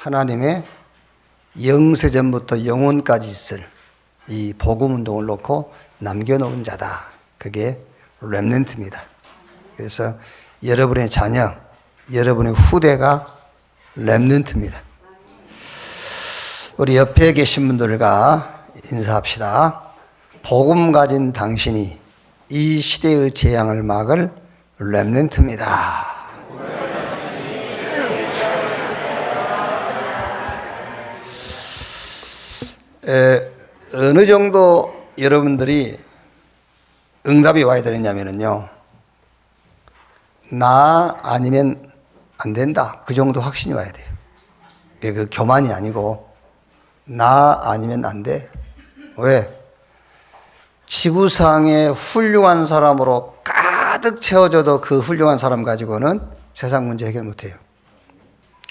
하나님의 영세전부터 영원까지 있을 이 복음운동을 놓고 남겨놓은 자다. 그게 렘넌트입니다. 그래서 여러분의 자녀, 여러분의 후대가 렘넌트입니다. 우리 옆에 계신 분들과 인사합시다. 복음 가진 당신이 이 시대의 재앙을 막을 렘넌트입니다. 어느 정도 여러분들이 응답이 와야 되느냐면요, 나 아니면 안 된다. 그 정도 확신이 와야 돼요. 그 교만이 아니고 나 아니면 안 돼. 왜? 지구상에 훌륭한 사람으로 가득 채워져도 그 훌륭한 사람 가지고는 세상 문제 해결 못해요.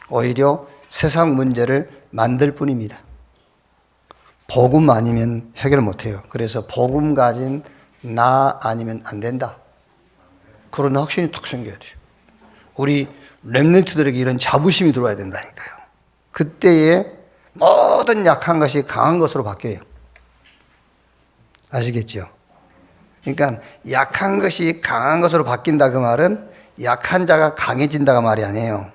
오히려 세상 문제를 만들 뿐입니다. 복음 아니면 해결 못해요. 그래서 복음 가진 나 아니면 안 된다. 그런 확신이 탁 생겨야 돼요. 우리 렘넌트들에게 이런 자부심이 들어와야 된다니까요. 그때에 모든 약한 것이 강한 것으로 바뀌어요. 아시겠죠? 그러니까 약한 것이 강한 것으로 바뀐다 그 말은 약한 자가 강해진다가 말이 아니에요.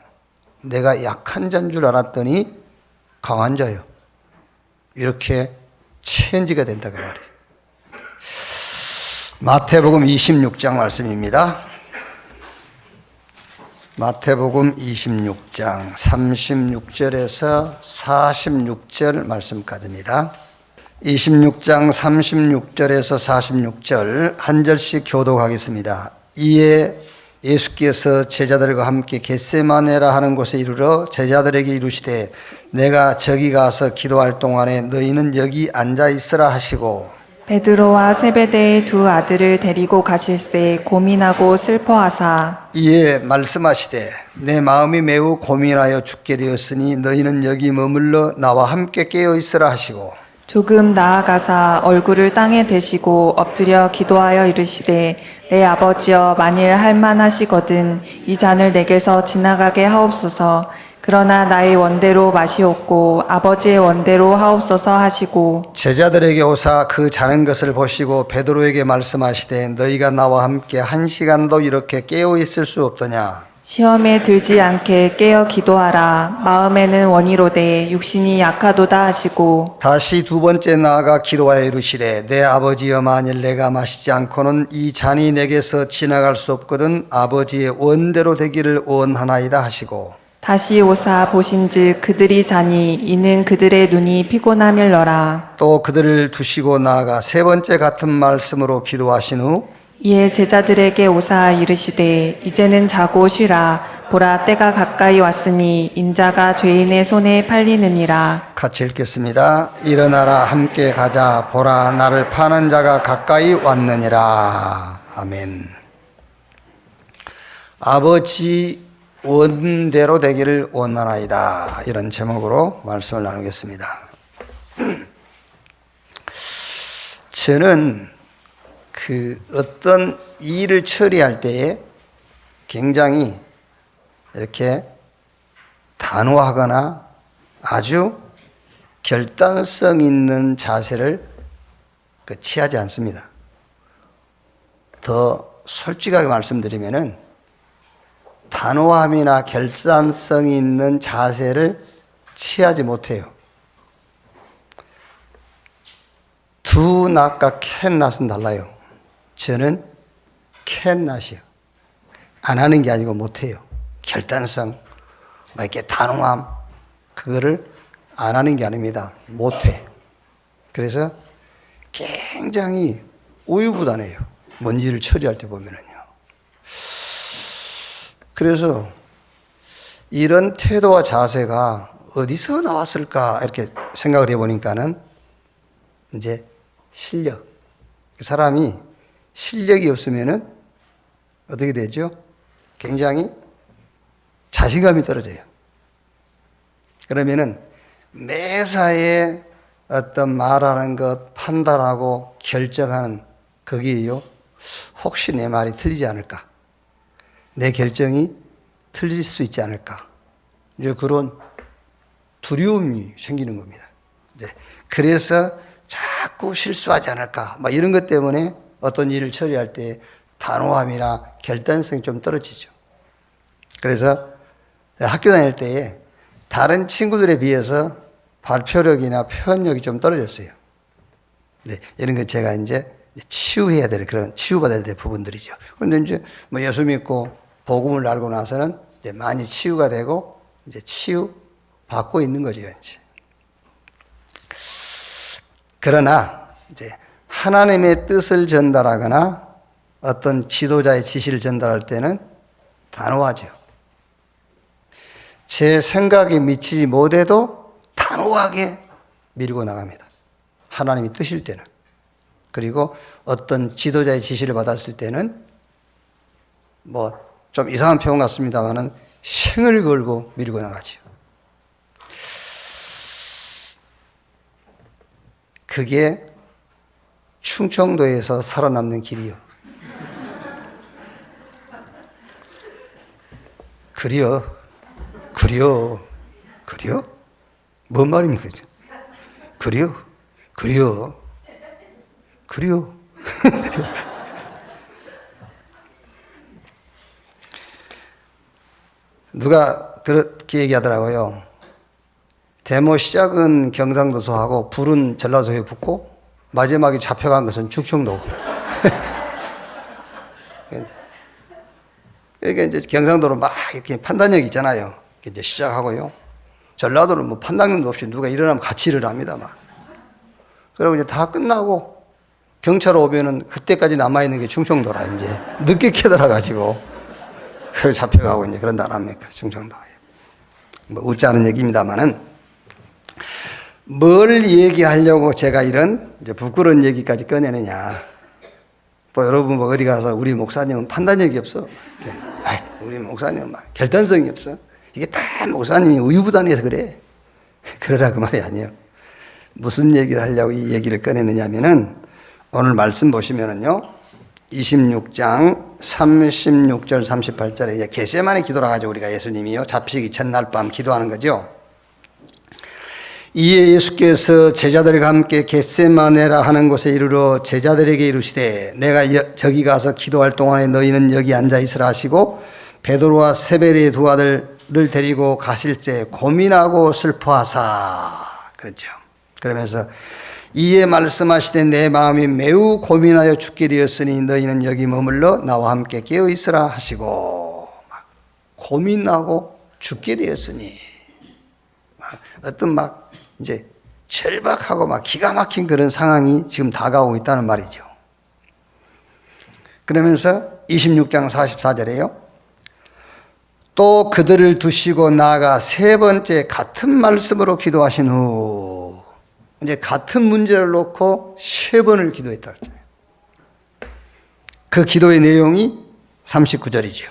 내가 약한 자인 줄 알았더니 강한 자예요. 이렇게 체인지가 된다 그 말이에요. 마태복음 26장 말씀입니다. 마태복음 26장 36절에서 46절 말씀까지입니다. 26장 36절에서 46절 한 절씩 교독하겠습니다. 이에 예수께서 제자들과 함께 겟세마네라 하는 곳에 이르러 제자들에게 이르시되 내가 저기 가서 기도할 동안에 너희는 여기 앉아 있으라 하시고 베드로와 세베대의 두 아들을 데리고 가실새 고민하고 슬퍼하사 이에 말씀하시되 내 마음이 매우 고민하여 죽게 되었으니 너희는 여기 머물러 나와 함께 깨어 있으라 하시고 조금 나아가사 얼굴을 땅에 대시고 엎드려 기도하여 이르시되 내 아버지여 만일 할만하시거든 이 잔을 내게서 지나가게 하옵소서. 그러나 나의 원대로 마시옵고 아버지의 원대로 하옵소서 하시고 제자들에게 오사 그 자는 것을 보시고 베드로에게 말씀하시되 너희가 나와 함께 1시간도 이렇게 깨어 있을 수 없더냐. 시험에 들지 않게 깨어 기도하라. 마음에는 원이로되 육신이 약하도다 하시고 다시 두 번째 나아가 기도하여 이르시되 내 아버지여 만일 내가 마시지 않고는 이 잔이 내게서 지나갈 수 없거든 아버지의 원대로 되기를 원하나이다 하시고 다시 오사 보신즉 그들이 자니 이는 그들의 눈이 피곤함일러라. 또 그들을 두시고 나아가 세 번째 같은 말씀으로 기도하신 후 이에 제자들에게 오사 이르시되 이제는 자고 쉬라. 보라 때가 가까이 왔으니 인자가 죄인의 손에 팔리느니라. 같이 읽겠습니다. 일어나라 함께 가자. 보라 나를 파는 자가 가까이 왔느니라. 아멘. 아버지 원대로 되기를 원하나이다. 이런 제목으로 말씀을 나누겠습니다. 저는 어떤 일을 처리할 때에 굉장히 이렇게 단호하거나 아주 결단성 있는 자세를 취하지 않습니다. 더 솔직하게 말씀드리면은 단호함이나 결단성이 있는 자세를 취하지 못해요. 두 낫과 캔낫은 달라요. 저는 캔낫이요. 안 하는 게 아니고 못해요. 결단성, 이렇게 단호함, 그거를 안 하는 게 아닙니다. 못해. 그래서 굉장히 우유부단해요. 뭔 일을 처리할 때 보면은요. 그래서 이런 태도와 자세가 어디서 나왔을까 이렇게 생각을 해보니까는 이제 실력. 사람이 실력이 없으면은 어떻게 되죠? 굉장히 자신감이 떨어져요. 그러면은 매사에 어떤 말하는 것, 판단하고 결정하는 거기에요. 혹시 내 말이 틀리지 않을까? 내 결정이 틀릴 수 있지 않을까? 이제 그런 두려움이 생기는 겁니다. 그래서 자꾸 실수하지 않을까, 막 이런 것 때문에 어떤 일을 처리할 때 단호함이나 결단성이 좀 떨어지죠. 그래서 학교 다닐 때에 다른 친구들에 비해서 발표력이나 표현력이 좀 떨어졌어요. 이런 거 제가 이제 치유해야 될 그런 치유받아야 될 부분들이죠. 그런데 이제 뭐 예수 믿고 복음을 알고 나서는 이제 많이 치유가 되고 이제 치유 받고 있는 거죠, 이제. 그러나 이제 하나님의 뜻을 전달하거나 어떤 지도자의 지시를 전달할 때는 단호하죠. 제 생각에 미치지 못해도 단호하게 밀고 나갑니다. 하나님이 뜻일 때는. 그리고 어떤 지도자의 지시를 받았을 때는 뭐 좀 이상한 표현 같습니다만은 생을 걸고 밀고 나가죠. 그게 충청도에서 살아남는 길이요. 그려. 뭔 말입니까? 그려. 누가 그렇게 얘기하더라고요. 데모 시작은 경상도소하고 불은 전라도에 붙고 마지막에 잡혀간 것은 충청도고. 그러니까 이제 경상도는 막 이렇게 판단력이 있잖아요. 이제 시작하고요. 전라도는 뭐 판단력도 없이 누가 일어나면 같이 일어납니다, 막. 그리고 이제 다 끝나고 경찰 오면은 그때까지 남아있는 게 충청도라, 이제. 늦게 깨달아가지고. 그걸 잡혀가고 이제 그런다 안 합니까? 충청도에. 뭐 웃지 않은 얘기입니다만은 뭘 얘기하려고 제가 이런 이제 부끄러운 얘기까지 꺼내느냐. 또 여러분 뭐 어디 가서 우리 목사님은 판단력이 없어. 우리 목사님은 막 결단성이 없어. 이게 다 목사님이 우유부단해서 그래. 그러라 그 말이 아니에요. 무슨 얘기를 하려고 이 얘기를 꺼내느냐 하면은 오늘 말씀 보시면은요. 26장 36절 38절에 이제 겟세마네 기도라 가지고 우리가 예수님이요 잡히기 전날 밤 기도하는 거죠. 이에 예수께서 제자들과 함께 겟세마네라 하는 곳에 이르러 제자들에게 이르시되 내가 저기 가서 기도할 동안에 너희는 여기 앉아 있으라 하시고 베드로와 세베대의 두 아들을 데리고 가실새 고민하고 슬퍼하사 그렇죠. 그러면서 이에 말씀하시되 내 마음이 매우 고민하여 죽게 되었으니 너희는 여기 머물러 나와 함께 깨어 있으라 하시고 막 고민하고 죽게 되었으니 막 어떤 막 이제 절박하고 막 기가 막힌 그런 상황이 지금 다가오고 있다는 말이죠. 그러면서 26장 44절에요. 또 그들을 두시고 나아가 세 번째 같은 말씀으로 기도하신 후 이제 같은 문제를 놓고 세 번을 기도했다 그랬잖아요. 그 기도의 내용이 39절이죠.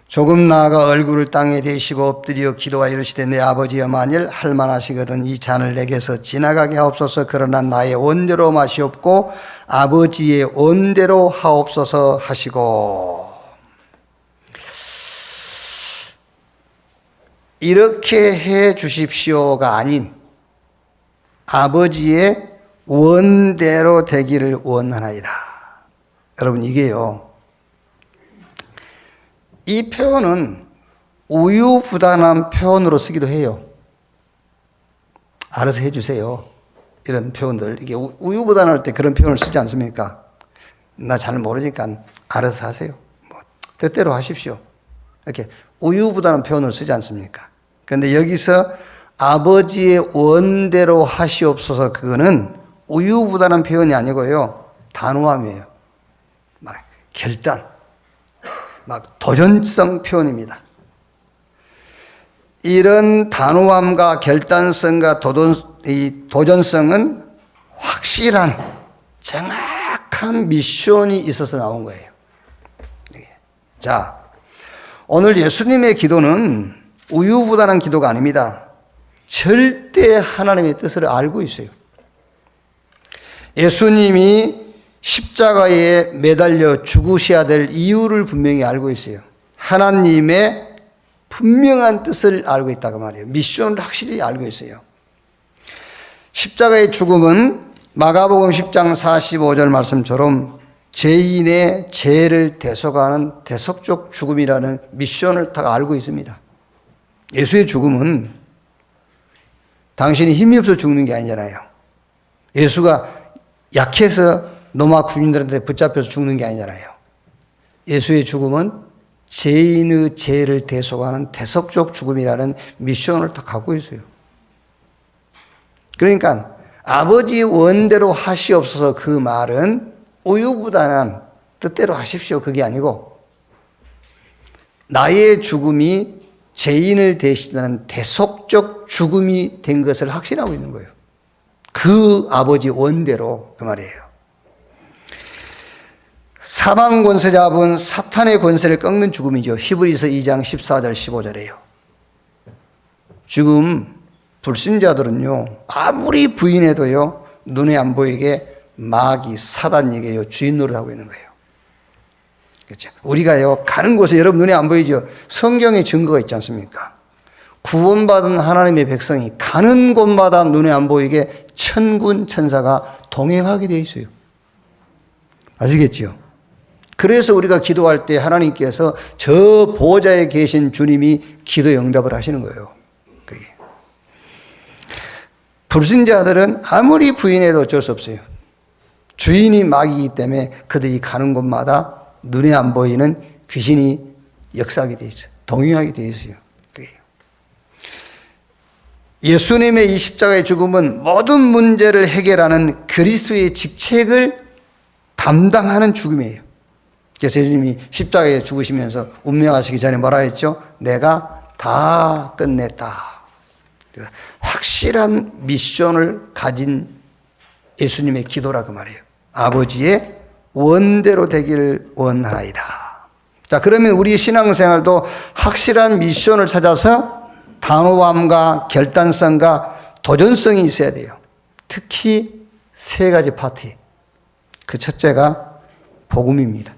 조금 나아가 얼굴을 땅에 대시고 엎드려 기도하 이르시되 내 아버지여 만일 할만하시거든 이 잔을 내게서 지나가게 하옵소서. 그러나 나의 원대로 마시옵고 아버지의 원대로 하옵소서 하시고 이렇게 해 주십시오가 아닌 아버지의 원대로 되기를 원하나이다. 여러분 이게요. 이 표현은 우유부단한 표현으로 쓰기도 해요. 알아서 해주세요. 이런 표현들. 이게 우유부단할 때 그런 표현을 쓰지 않습니까? 나 잘 모르니까 알아서 하세요. 뭐 뜻대로 하십시오. 이렇게 우유부단한 표현을 쓰지 않습니까? 그런데 여기서 아버지의 원대로 하시옵소서 그거는 우유부단한 표현이 아니고요. 단호함이에요. 막 결단, 막 도전성 표현입니다. 이런 단호함과 결단성과 도전성은 확실한 정확한 미션이 있어서 나온 거예요. 자, 오늘 예수님의 기도는 우유부단한 기도가 아닙니다. 절대 하나님의 뜻을 알고 있어요. 예수님이 십자가에 매달려 죽으셔야 될 이유를 분명히 알고 있어요. 하나님의 분명한 뜻을 알고 있다고 말이에요. 미션을 확실히 알고 있어요. 십자가의 죽음은 마가복음 10장 45절 말씀처럼 죄인의 죄를 대속하는 대속적 죽음이라는 미션을 다 알고 있습니다. 예수의 죽음은 당신이 힘이 없어 죽는 게 아니잖아요. 예수가 약해서 로마 군인들한테 붙잡혀서 죽는 게 아니잖아요. 예수의 죽음은 죄인의 죄를 대속하는 대속적 죽음이라는 미션을 다 갖고 있어요. 그러니까 아버지 원대로 하시옵소서 그 말은 우유부단한 뜻대로 하십시오 그게 아니고 나의 죽음이 죄인을 대신하는 대속적 죽음이 된 것을 확신하고 있는 거예요. 그 아버지 원대로 그 말이에요. 사망 권세 잡은 사탄의 권세를 꺾는 죽음이죠. 히브리서 2장 14절 15절이에요. 지금 불신자들은요 아무리 부인해도요 눈에 안 보이게 마귀 사단에게요 주인 노릇하고 있는 거예요. 그렇죠? 우리가요 가는 곳에 여러분 눈에 안 보이죠? 성경에 증거가 있지 않습니까? 구원받은 하나님의 백성이 가는 곳마다 눈에 안 보이게 천군 천사가 동행하게 되어 있어요. 아시겠죠? 그래서 우리가 기도할 때 하나님께서 저 보좌에 계신 주님이 기도 응답을 하시는 거예요. 그게. 불신자들은 아무리 부인해도 어쩔 수 없어요. 주인이 마귀이기 때문에 그들이 가는 곳마다 눈에 안 보이는 귀신이 역사하게 돼 있어요. 동행하게 돼 있어요. 그게. 예수님의 이 십자가의 죽음은 모든 문제를 해결하는 그리스도의 직책을 담당하는 죽음이에요. 그래서 예수님이 십자가에 죽으시면서 운명하시기 전에 뭐라 했죠? 내가 다 끝냈다. 확실한 미션을 가진 예수님의 기도라 그 말이에요. 아버지의 원대로 되기를 원하나이다. 자, 그러면 우리 신앙생활도 확실한 미션을 찾아서 단호함과 결단성과 도전성이 있어야 돼요. 특히 세 가지 파트. 그 첫째가 복음입니다.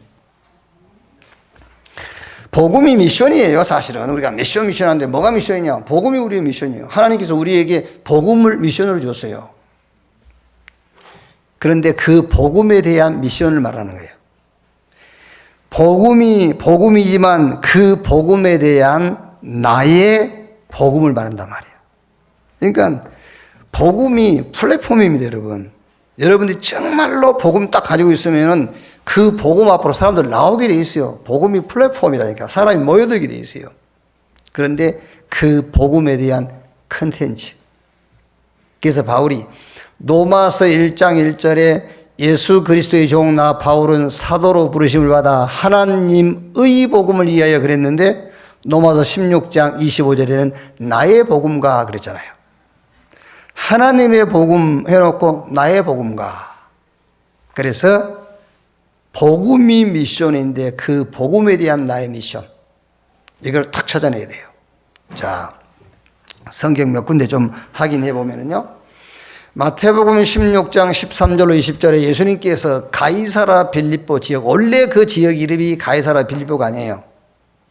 복음이 미션이에요. 사실은 우리가 미션하는데 뭐가 미션이냐? 복음이 우리의 미션이에요. 하나님께서 우리에게 복음을 미션으로 줬어요. 그런데 그 복음에 대한 미션을 말하는 거예요. 복음이지만 그 복음에 대한 나의 복음을 말한단 말이에요. 그러니까 복음이 플랫폼입니다, 여러분. 여러분들이 정말로 복음 딱 가지고 있으면은 그 복음 앞으로 사람들 나오게 돼 있어요. 복음이 플랫폼이라니까. 사람이 모여들게 돼 있어요. 그런데 그 복음에 대한 컨텐츠. 그래서 바울이 로마서 1장 1절에 예수 그리스도의 종 나 바울은 사도로 부르심을 받아 하나님의 복음을 위하여 그랬는데 로마서 16장 25절에는 나의 복음과 그랬잖아요. 하나님의 복음 해놓고 나의 복음과. 그래서 복음이 미션인데 그 복음에 대한 나의 미션. 이걸 탁 찾아내야 돼요. 자, 성경 몇 군데 좀 확인해 보면은요. 마태복음 16장 13절로 20절에 예수님께서 가이사라 빌립보 지역, 원래 그 지역 이름이 가이사라 빌립보가 아니에요.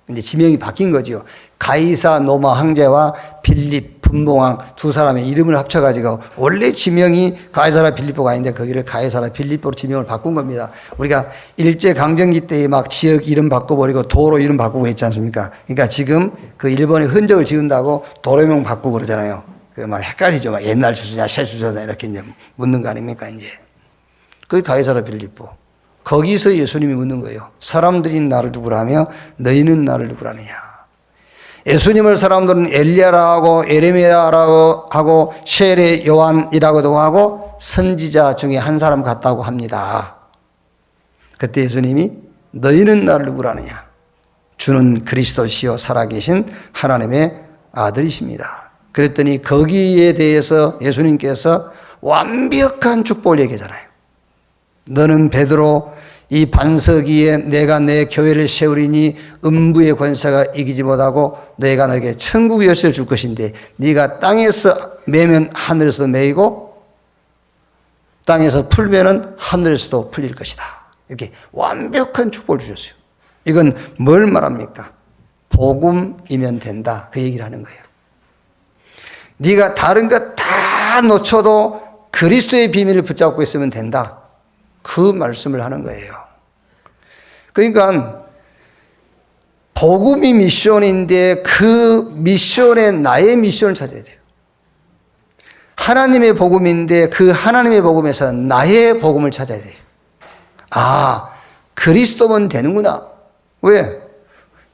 근데 지명이 바뀐 거죠. 가이사 노마 황제와 빌립 분봉왕 두 사람의 이름을 합쳐가지고 원래 지명이 가이사라 빌립보가 아닌데 거기를 가이사라 빌립보로 지명을 바꾼 겁니다. 우리가 일제강점기 때 막 지역 이름 바꿔버리고 도로 이름 바꾸고 했지 않습니까? 그러니까 지금 그 일본의 흔적을 지운다고 도로명 바꾸고 그러잖아요. 그 막 헷갈리죠. 막 옛날 주소냐 새 주소냐 이렇게 이제 묻는 거 아닙니까 이제. 그게 가이사라 빌립보. 거기서 예수님이 묻는 거예요. 사람들이 나를 누구라며 너희는 나를 누구라느냐. 예수님을 사람들은 엘리야라고 에레미야라고 하고 셰레 요한이라고도 하고 선지자 중에 한 사람 같다고 합니다. 그때 예수님이 너희는 나를 누구라느냐. 주는 그리스도시요 살아계신 하나님의 아들이십니다. 그랬더니 거기에 대해서 예수님께서 완벽한 축복을 얘기하잖아요. 너는 베드로 이 반석 위에 내가 내 교회를 세우리니 음부의 권세가 이기지 못하고 내가 너에게 천국의 열쇠를 줄 것인데 네가 땅에서 매면 하늘에서도 매이고 땅에서 풀면은 하늘에서도 풀릴 것이다. 이렇게 완벽한 축복을 주셨어요. 이건 뭘 말합니까? 복음이면 된다. 그 얘기를 하는 거예요. 네가 다른 것 다 놓쳐도 그리스도의 비밀을 붙잡고 있으면 된다. 그 말씀을 하는 거예요. 그러니까 복음이 미션인데 그 미션에 나의 미션을 찾아야 돼요. 하나님의 복음인데 그 하나님의 복음에서 나의 복음을 찾아야 돼요. 아, 그리스도면 되는구나. 왜?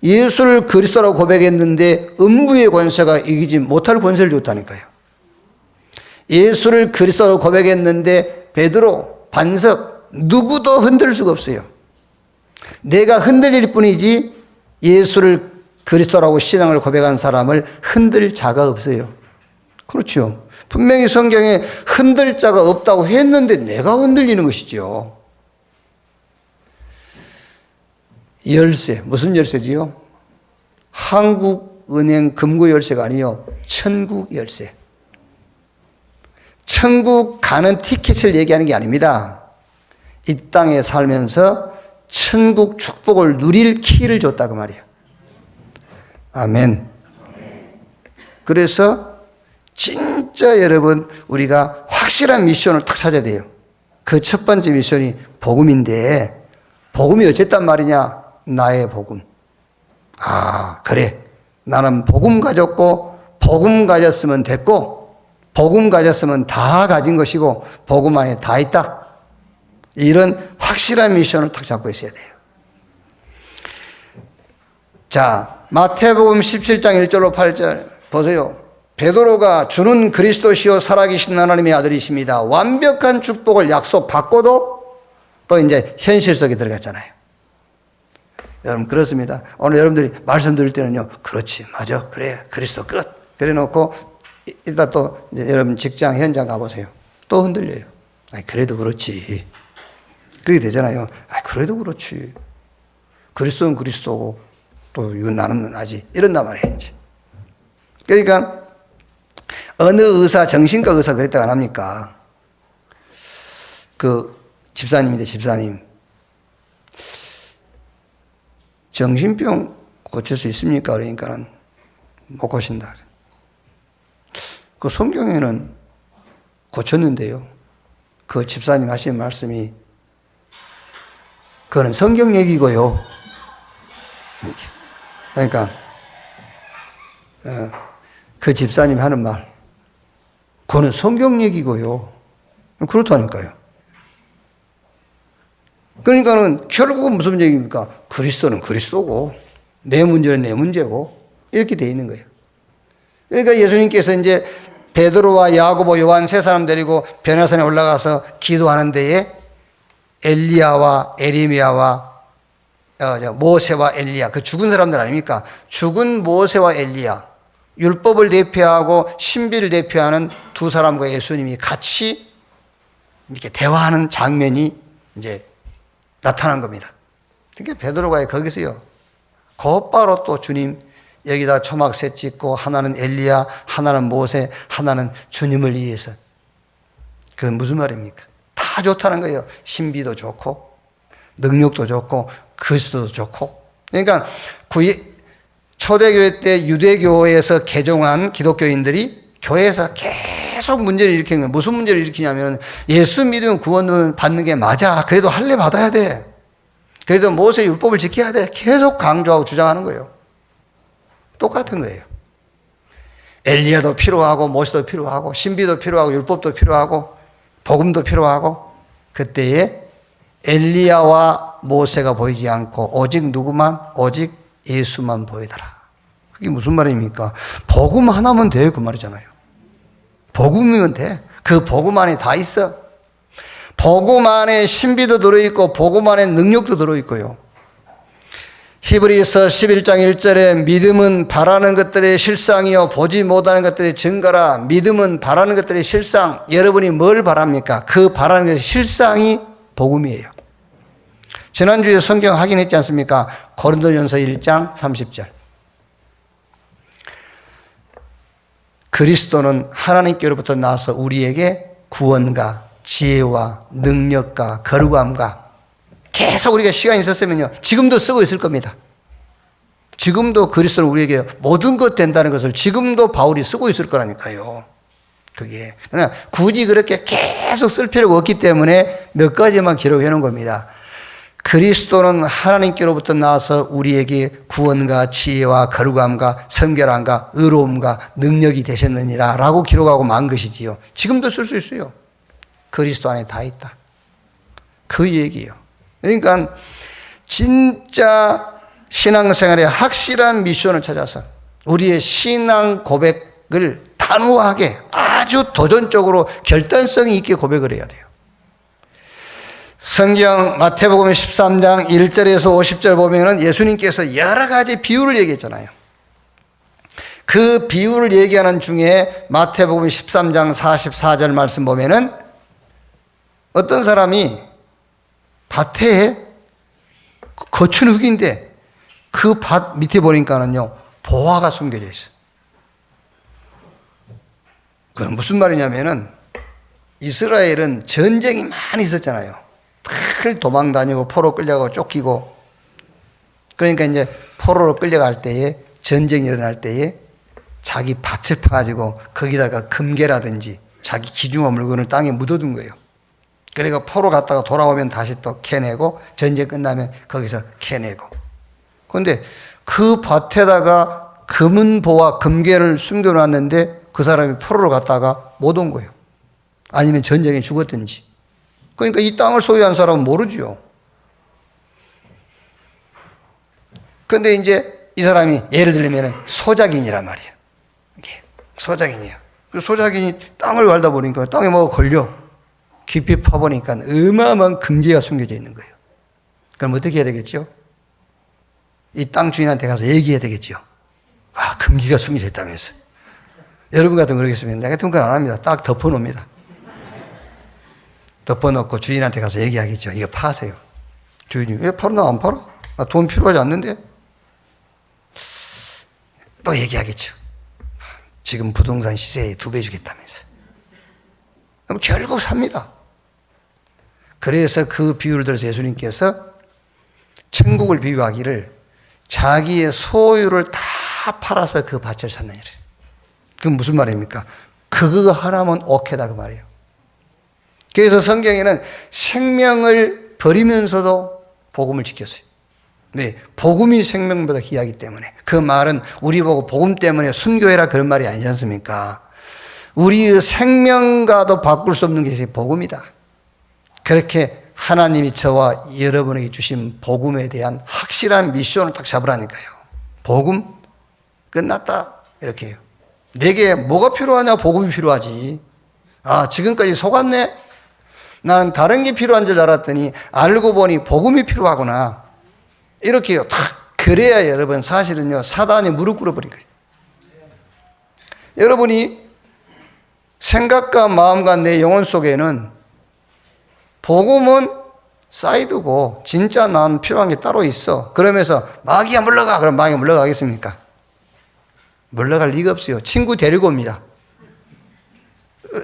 예수를 그리스도라고 고백했는데 음부의 권세가 이기지 못할 권세를 줬다니까요. 예수를 그리스도라고 고백했는데 베드로, 반석, 누구도 흔들 수가 없어요. 내가 흔들릴 뿐이지 예수를 그리스도라고 신앙을 고백한 사람을 흔들 자가 없어요. 그렇죠. 분명히 성경에 흔들 자가 없다고 했는데 내가 흔들리는 것이죠. 열쇠, 무슨 열쇠지요? 한국은행 금고 열쇠가 아니요, 천국 열쇠. 천국 가는 티켓을 얘기하는 게 아닙니다. 이 땅에 살면서 천국 축복을 누릴 키를 줬다고 말이에요. 아멘. 그래서 진짜 여러분, 우리가 확실한 미션을 딱 찾아야 돼요. 그 첫 번째 미션이 복음인데, 복음이 어쨌단 말이냐? 나의 복음. 아, 그래. 나는 복음 가졌고, 복음 가졌으면 됐고, 복음 가졌으면 다 가진 것이고, 복음 안에 다 있다. 이런 확실한 미션을 딱 잡고 있어야 돼요. 자, 마태복음 17장 1절로 8절 보세요. 베드로가 주는 그리스도시요 살아계신 하나님의 아들이십니다. 완벽한 축복을 약속받고도 또 이제 현실 속에 들어갔잖아요. 여러분 그렇습니다. 오늘 여러분들이 말씀 드릴 때는요, 그렇지, 맞아, 그래, 그리스도 끝. 그래 놓고 일단 또 이제 여러분 직장 현장 가보세요. 또 흔들려요. 아니, 그래도 그렇지. 그렇게 되잖아요. 아니, 그래도 그렇지. 그리스도는 그리스도고 또 이건 나는 아직 이런단 말이에요. 이제. 그러니까 어느 의사, 정신과 의사 그랬다가 안 합니까? 그 집사님인데 집사님. 정신병 고칠 수 있습니까? 그러니까는 못 고친다. 그 성경에는 고쳤는데요. 그 집사님 하신 말씀이 그거는 성경 얘기고요. 그러니까 그 집사님 하는 말 그거는 성경 얘기고요. 그렇다니까요. 그러니까는 결국은 무슨 얘기입니까? 그리스도는 그리스도고 내 문제는 내 문제고 이렇게 돼 있는 거예요. 그러니까 예수님께서 이제 베드로와 야고보, 요한 세 사람 데리고 변화산에 올라가서 기도하는 데에 엘리야와 에리미야와 모세와 엘리야, 그 죽은 사람들 아닙니까? 죽은 모세와 엘리야, 율법을 대표하고 신비를 대표하는 두 사람과 예수님이 같이 이렇게 대화하는 장면이 이제 나타난 겁니다. 그러니까 베드로가 거기서요, 곧바로 또 주님 여기다 초막새 찍고 하나는 엘리야, 하나는 모세, 하나는 주님을 위해서. 그건 무슨 말입니까? 다 좋다는 거예요. 신비도 좋고 능력도 좋고 그리스도도 좋고. 그러니까 초대교회 때 유대교에서 개종한 기독교인들이 교회에서 계속 문제를 일으키는 거예요. 무슨 문제를 일으키냐면 예수 믿으면 구원 받는 게 맞아. 그래도 할례 받아야 돼. 그래도 모세 율법을 지켜야 돼. 계속 강조하고 주장하는 거예요. 똑같은 거예요. 엘리야도 필요하고 모세도 필요하고 신비도 필요하고 율법도 필요하고 복음도 필요하고 그때에 엘리야와 모세가 보이지 않고 오직 누구만? 오직 예수만 보이더라. 그게 무슨 말입니까? 복음 하나면 돼, 그 말이잖아요. 복음이면 돼. 그 복음 안에 다 있어. 복음 안에 신비도 들어있고 복음 안에 능력도 들어있고요. 히브리서 11장 1절에 믿음은 바라는 것들의 실상이요 보지 못하는 것들의 증거라. 믿음은 바라는 것들의 실상. 여러분이 뭘 바랍니까? 그 바라는 것의 실상이 복음이에요. 지난주에 성경 확인했지 않습니까? 고린도전서 1장 30절. 그리스도는 하나님께로부터 나서 우리에게 구원과 지혜와 능력과 거룩함과 계속 우리가 시간이 있었으면요 지금도 쓰고 있을 겁니다. 지금도 그리스도는 우리에게 모든 것 된다는 것을 지금도 바울이 쓰고 있을 거라니까요. 그게. 그러나 굳이 그렇게 계속 쓸 필요가 없기 때문에 몇 가지만 기록해 놓은 겁니다. 그리스도는 하나님께로부터 나와서 우리에게 구원과 지혜와 거룩함과 성결함과 의로움과 능력이 되셨느니라 라고 기록하고 만 것이지요. 지금도 쓸 수 있어요. 그리스도 안에 다 있다. 그 얘기예요. 그러니까 진짜 신앙생활의 확실한 미션을 찾아서 우리의 신앙 고백을 단호하게 아주 도전적으로 결단성이 있게 고백을 해야 돼요. 성경 마태복음 13장 1절에서 50절 보면은 예수님께서 여러 가지 비유를 얘기했잖아요. 그 비유를 얘기하는 중에 마태복음 13장 44절 말씀 보면은 어떤 사람이 밭에 거친 흙인데 그 밭 밑에 보니까는요 보화가 숨겨져 있어요. 그건 무슨 말이냐면은 이스라엘은 전쟁이 많이 있었잖아요. 늘 도망 다니고 포로 끌려가고 쫓기고, 그러니까 이제 포로로 끌려갈 때에, 전쟁이 일어날 때에 자기 밭을 파가지고 거기다가 금괴라든지 자기 귀중한 물건을 땅에 묻어둔 거예요. 그러니까 포로 갔다가 돌아오면 다시 또 캐내고, 전쟁 끝나면 거기서 캐내고. 그런데 그 밭에다가 금은보와 금괴를 숨겨놨는데 그 사람이 포로로 갔다가 못 온 거예요. 아니면 전쟁에 죽었든지. 그러니까 이 땅을 소유한 사람은 모르죠. 그런데 이제 이 사람이 예를 들면 소작인이란 말이에요. 이게 소작인이에요. 그 소작인이 땅을 갈다 보니까 땅에 뭐가 걸려. 깊이 파보니까 어마어마한 금괴가 숨겨져 있는 거예요. 그럼 어떻게 해야 되겠죠? 이 땅 주인한테 가서 얘기해야 되겠죠. 아, 금괴가 숨겨져 있다면서. 여러분 같으면 그러겠습니다. 내가 같은 건 안 합니다. 딱 덮어놓습니다. 덮어놓고 주인한테 가서 얘기하겠죠. 이거 파세요. 주인이 왜 팔아? 나 안 팔아? 나 돈 필요하지 않는데? 또 얘기하겠죠. 지금 부동산 시세에 2배 주겠다면서. 그럼 결국 삽니다. 그래서 그 비유를 들어서 예수님께서 천국을 비유하기를 자기의 소유를 다 팔아서 그 밭을 샀느니라. 그건 무슨 말입니까? 그거 하나면 오케다 그 말이에요. 그래서 성경에는 생명을 버리면서도 복음을 지켰어요. 네, 복음이 생명보다 귀하기 때문에. 그 말은 우리 보고 복음 때문에 순교해라 그런 말이 아니지 않습니까? 우리의 생명과도 바꿀 수 없는 것이 복음이다. 그렇게 하나님이 저와 여러분에게 주신 복음에 대한 확실한 미션을 딱 잡으라니까요. 복음 끝났다 이렇게 해요. 내게 뭐가 필요하냐? 복음이 필요하지. 아, 지금까지 속았네? 나는 다른 게 필요한 줄 알았더니 알고 보니 복음이 필요하구나. 이렇게요. 딱 그래야 여러분 사실은요 사단이 무릎 꿇어버린 거예요. 여러분이 생각과 마음과 내 영혼 속에는 복음은 사이드고 진짜 난 필요한 게 따로 있어. 그러면서 마귀야 물러가. 그럼 마귀가 물러가겠습니까? 물러갈 리가 없어요. 친구 데리고 옵니다.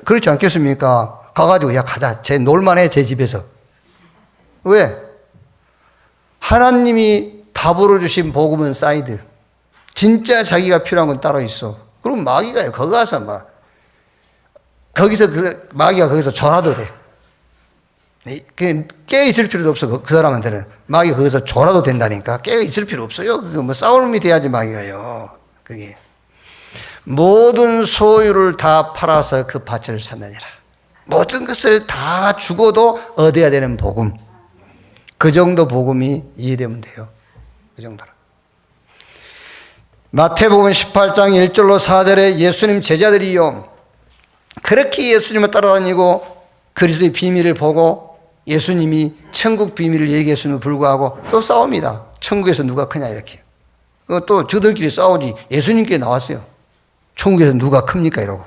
그렇지 않겠습니까? 가가지고 야 가자. 쟤 놀만해 제 집에서. 왜? 하나님이 답으로 주신 복음은 사이드. 진짜 자기가 필요한 건 따로 있어. 그럼 마귀가요. 거기 가서 막 거기서 마귀가 거기서 졸아도 돼. 깨어 있을 필요도 없어. 그 사람한테는 마귀가 거기서 졸아도 된다니까. 깨어 있을 필요 없어요. 그거 뭐 싸움이 돼야지 마귀가요. 그게 모든 소유를 다 팔아서 그 밭을 샀느니라. 모든 것을 다 죽어도 얻어야 되는 복음. 그 정도 복음이 이해되면 돼요. 그 정도로. 마태복음 18장 1절로 4절에 예수님 제자들이요. 그렇게 예수님을 따라다니고 그리스도의 비밀을 보고 예수님이 천국 비밀을 얘기했음에도 불구하고 또 싸웁니다. 천국에서 누가 크냐 이렇게. 또 저들끼리 싸우지. 예수님께 나왔어요. 천국에서 누가 큽니까 이러고.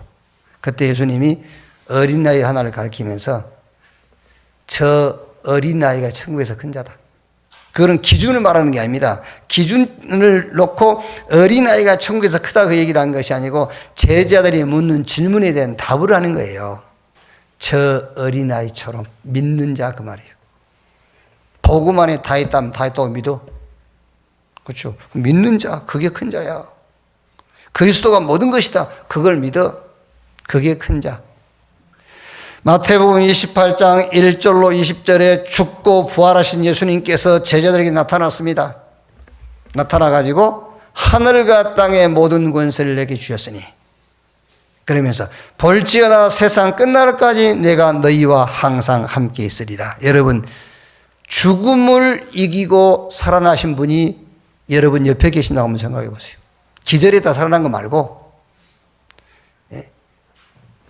그때 예수님이 어린아이 하나를 가리키면서 저 어린아이가 천국에서 큰 자다. 그거는 기준을 말하는 게 아닙니다. 기준을 놓고 어린아이가 천국에서 크다 그 얘기를 한 것이 아니고 제자들이 묻는 질문에 대한 답을 하는 거예요. 저 어린아이처럼 믿는 자 그 말이에요. 복음 안에 다 있다면 다 있다고 믿어? 그렇죠. 믿는 자, 그게 큰 자야. 그리스도가 모든 것이다. 그걸 믿어. 그게 큰 자. 마태복음 28장 1절로 20절에 죽고 부활하신 예수님께서 제자들에게 나타났습니다. 나타나가지고 하늘과 땅의 모든 권세를 내게 주셨으니, 그러면서 볼지어다 세상 끝날까지 내가 너희와 항상 함께 있으리라. 여러분, 죽음을 이기고 살아나신 분이 여러분 옆에 계신다고 한번 생각해 보세요. 기절했다 살아난 거 말고,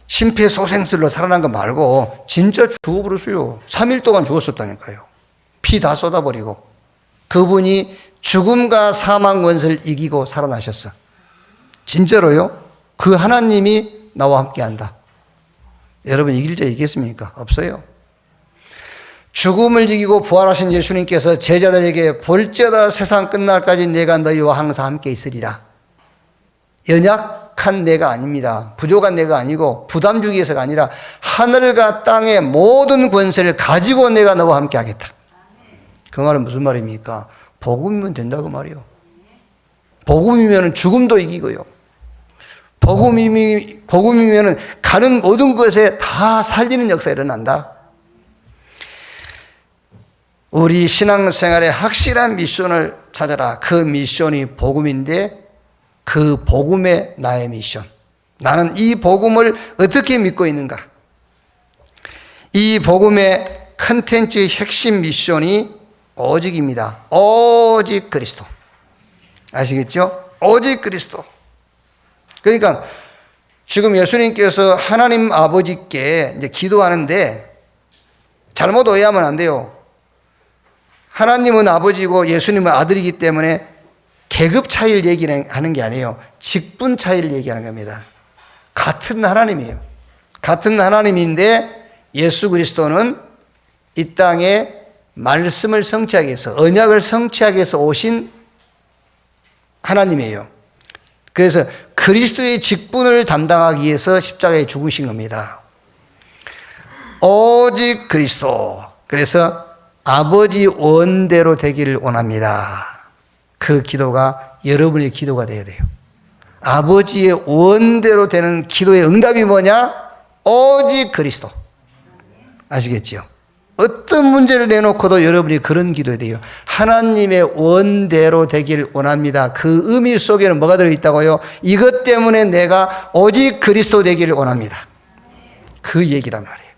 심폐소생술로 살아난 거 말고 진짜 죽어버렸어요. 3일 동안 죽었었다니까요. 피 다 쏟아버리고. 그분이 죽음과 사망 권세를 이기고 살아나셨어. 진짜로요. 그 하나님이 나와 함께 한다. 여러분, 이길 자 있겠습니까? 없어요. 죽음을 이기고 부활하신 예수님께서 제자들에게 볼지어다 세상 끝날까지 내가 너희와 항상 함께 있으리라. 연약한 내가 아닙니다. 부족한 내가 아니고 부담 주기 위해서가 아니라 하늘과 땅의 모든 권세를 가지고 내가 너와 함께 하겠다. 그 말은 무슨 말입니까? 복음이면 된다고 말이요. 복음이면 죽음도 이기고요. 복음이면 가는 모든 것에 다 살리는 역사가 일어난다. 우리 신앙생활의 확실한 미션을 찾아라. 그 미션이 복음인데, 그 복음의 나의 미션. 나는 이 복음을 어떻게 믿고 있는가? 이 복음의 컨텐츠 핵심 미션이 오직입니다. 오직 그리스도. 아시겠죠? 오직 그리스도. 그러니까 지금 예수님께서 하나님 아버지께 이제 기도하는데 잘못 오해하면 안 돼요. 하나님은 아버지고 예수님은 아들이기 때문에 계급 차이를 얘기하는 게 아니에요. 직분 차이를 얘기하는 겁니다. 같은 하나님이에요. 같은 하나님인데 예수 그리스도는 이 땅에 말씀을 성취하기 위해서, 언약을 성취하기 위해서 오신 하나님이에요. 그래서 그리스도의 직분을 담당하기 위해서 십자가에 죽으신 겁니다. 오직 그리스도. 그래서 아버지 원대로 되기를 원합니다. 그 기도가 여러분의 기도가 되어야 돼요. 아버지의 원대로 되는 기도의 응답이 뭐냐? 오직 그리스도. 아시겠지요? 어떤 문제를 내놓고도 여러분이 그런 기도해야 돼요. 하나님의 원대로 되길 원합니다. 그 의미 속에는 뭐가 들어있다고요? 이것 때문에 내가 오직 그리스도 되기를 원합니다. 그 얘기란 말이에요.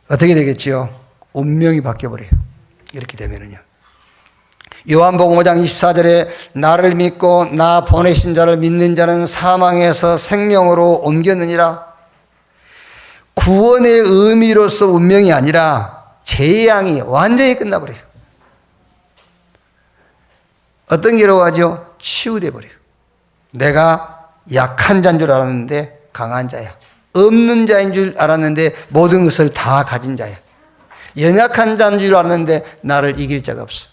어떻게 되겠지요? 운명이 바뀌어버려요. 이렇게 되면은요. 요한복음 5장 24절에 나를 믿고 나 보내신 자를 믿는 자는 사망에서 생명으로 옮겼느니라. 구원의 의미로서 운명이 아니라 재앙이 완전히 끝나버려요. 어떤 기라고 하죠? 치유돼 버려요. 내가 약한 자인 줄 알았는데 강한 자야. 없는 자인 줄 알았는데 모든 것을 다 가진 자야. 연약한 자인 줄 알았는데 나를 이길 자가 없어.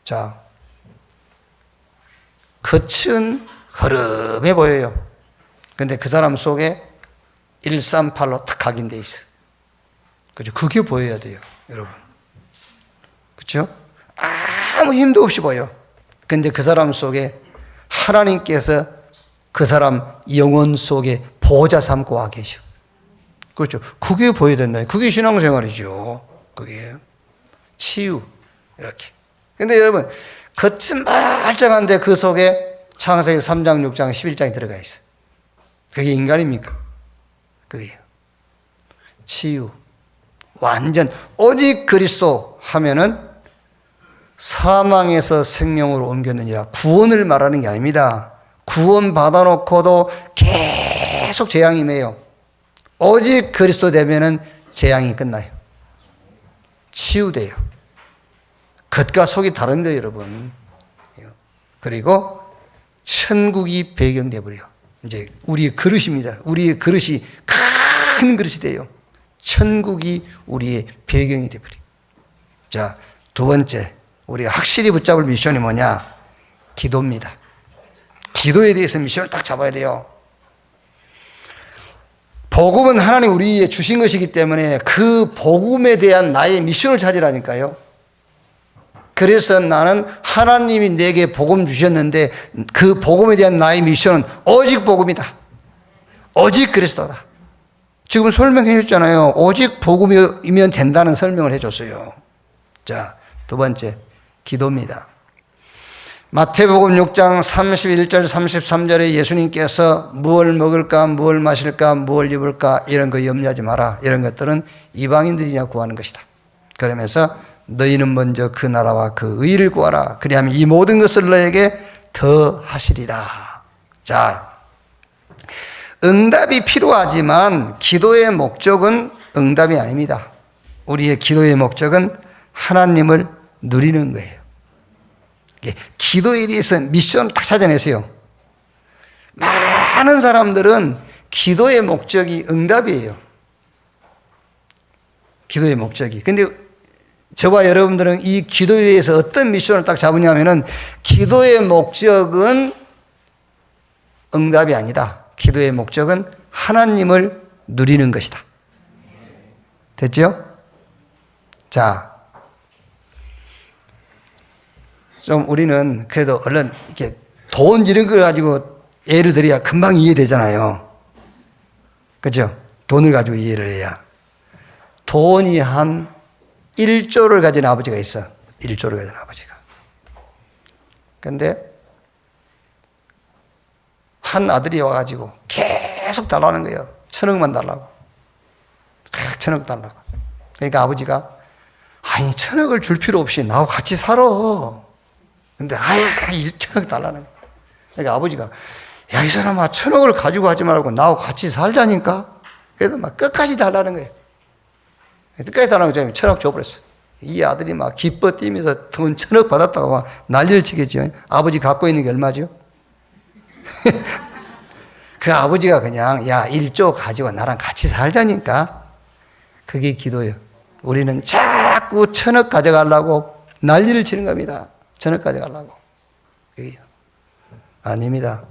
자, 끝은 흐름해 보여요. 근데 그 사람 속에 138로 탁 각인돼 있어. 그죠? 그게 보여야 돼요, 여러분. 그렇죠? 아무 힘도 없이 보여. 근데 그 사람 속에 하나님께서 그 사람 영혼 속에 보호자 삼고 와 계셔. 그렇죠? 그게 보여야 된다. 그게 신앙생활이죠. 그게 치유 이렇게. 근데 여러분, 겉은 말짱한데 그 속에 창세기 3장, 6장, 11장이 들어가 있어. 그게 인간입니까? 그게요. 치유. 완전 오직 그리스도 하면은 사망에서 생명으로 옮겼느니라. 구원을 말하는 게 아닙니다. 구원 받아놓고도 계속 재앙이 임해요. 오직 그리스도 되면은 재앙이 끝나요. 치유돼요. 겉과 속이 다릅니다, 여러분. 그리고 천국이 배경돼 버려요. 이제 우리의 그릇입니다. 우리의 그릇이 큰 그릇이 돼요. 천국이 우리의 배경이 돼 버려요. 자, 두 번째, 우리가 확실히 붙잡을 미션이 뭐냐? 기도입니다. 기도에 대해서 미션을 딱 잡아야 돼요. 복음은 하나님 우리에게 주신 것이기 때문에 그 복음에 대한 나의 미션을 찾으라니까요. 그래서 나는 하나님이 내게 복음 주셨는데 그 복음에 대한 나의 미션은 오직 복음이다. 오직 그리스도다. 지금 설명해 줬잖아요. 오직 복음이면 된다는 설명을 해 줬어요. 자, 두 번째, 기도입니다. 마태복음 6장 31절 33절에 예수님께서 무엇을 먹을까, 무엇을 마실까, 무엇을 입을까 이런 거 염려하지 마라. 이런 것들은 이방인들이냐 구하는 것이다. 그러면서 너희는 먼저 그 나라와 그 의를 구하라. 그리하면 이 모든 것을 너에게 더하시리라. 자, 응답이 필요하지만 기도의 목적은 응답이 아닙니다. 우리의 기도의 목적은 하나님을 누리는 거예요. 기도에 대해서 미션을 딱 찾아내세요. 많은 사람들은 기도의 목적이 응답이에요. 기도의 목적이. 근데 저와 여러분들은 이 기도에 대해서 어떤 미션을 딱 잡으냐면은 기도의 목적은 응답이 아니다. 기도의 목적은 하나님을 누리는 것이다. 됐죠? 자, 좀 우리는 그래도 얼른 이렇게 돈 이런 걸 가지고 예를 들어야 금방 이해되잖아요. 그죠? 돈을 가지고 이해를 해야. 돈이 한 1조를 가진 아버지가 있어. 1조를 가진 아버지가. 근데 한 아들이 와가지고 계속 달라는 거예요. 1,000억만 달라고. 1,000억 달라고. 그러니까 아버지가 아니 1,000억을 줄 필요 없이 나하고 같이 살아. 근데 1,000억 달라는 거예요. 그러니까 아버지가 야, 이 사람아 1,000억을 가지고 하지 말고 나하고 같이 살자니까. 그래도 막 끝까지 달라는 거예요. 끝까지 달라는 거죠. 1,000억 줘버렸어. 이 아들이 막 기뻐 뛰면서 돈 1,000억 받았다고 막 난리를 치겠죠. 아버지 갖고 있는 게 얼마죠? 그 아버지가 그냥 야 1조 가지고 나랑 같이 살자니까. 그게 기도예요. 우리는 자꾸 1,000억 가져가려고 난리를 치는 겁니다. 1,000억 가져가려고. 그게 아닙니다.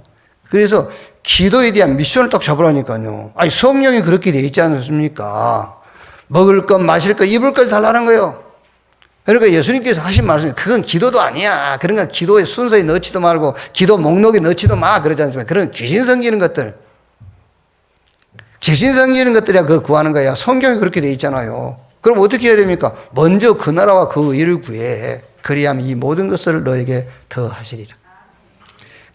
그래서 기도에 대한 미션을 딱 잡으라니까요. 아니 성령이 그렇게 돼 있지 않습니까? 먹을 것, 마실 것, 입을 걸 달라는 거예요. 그러니까 예수님께서 하신 말씀이 그건 기도도 아니야. 그런 건 기도의 순서에 넣지도 말고 기도 목록에 넣지도 마. 그러지 않습니까? 그런 귀신 섬기는 것들. 귀신 섬기는 것들이야 그거 구하는 거야. 성경이 그렇게 돼 있잖아요. 그럼 어떻게 해야 됩니까? 먼저 그 나라와 그 의를 구해. 그리하면 이 모든 것을 너에게 더 하시리라.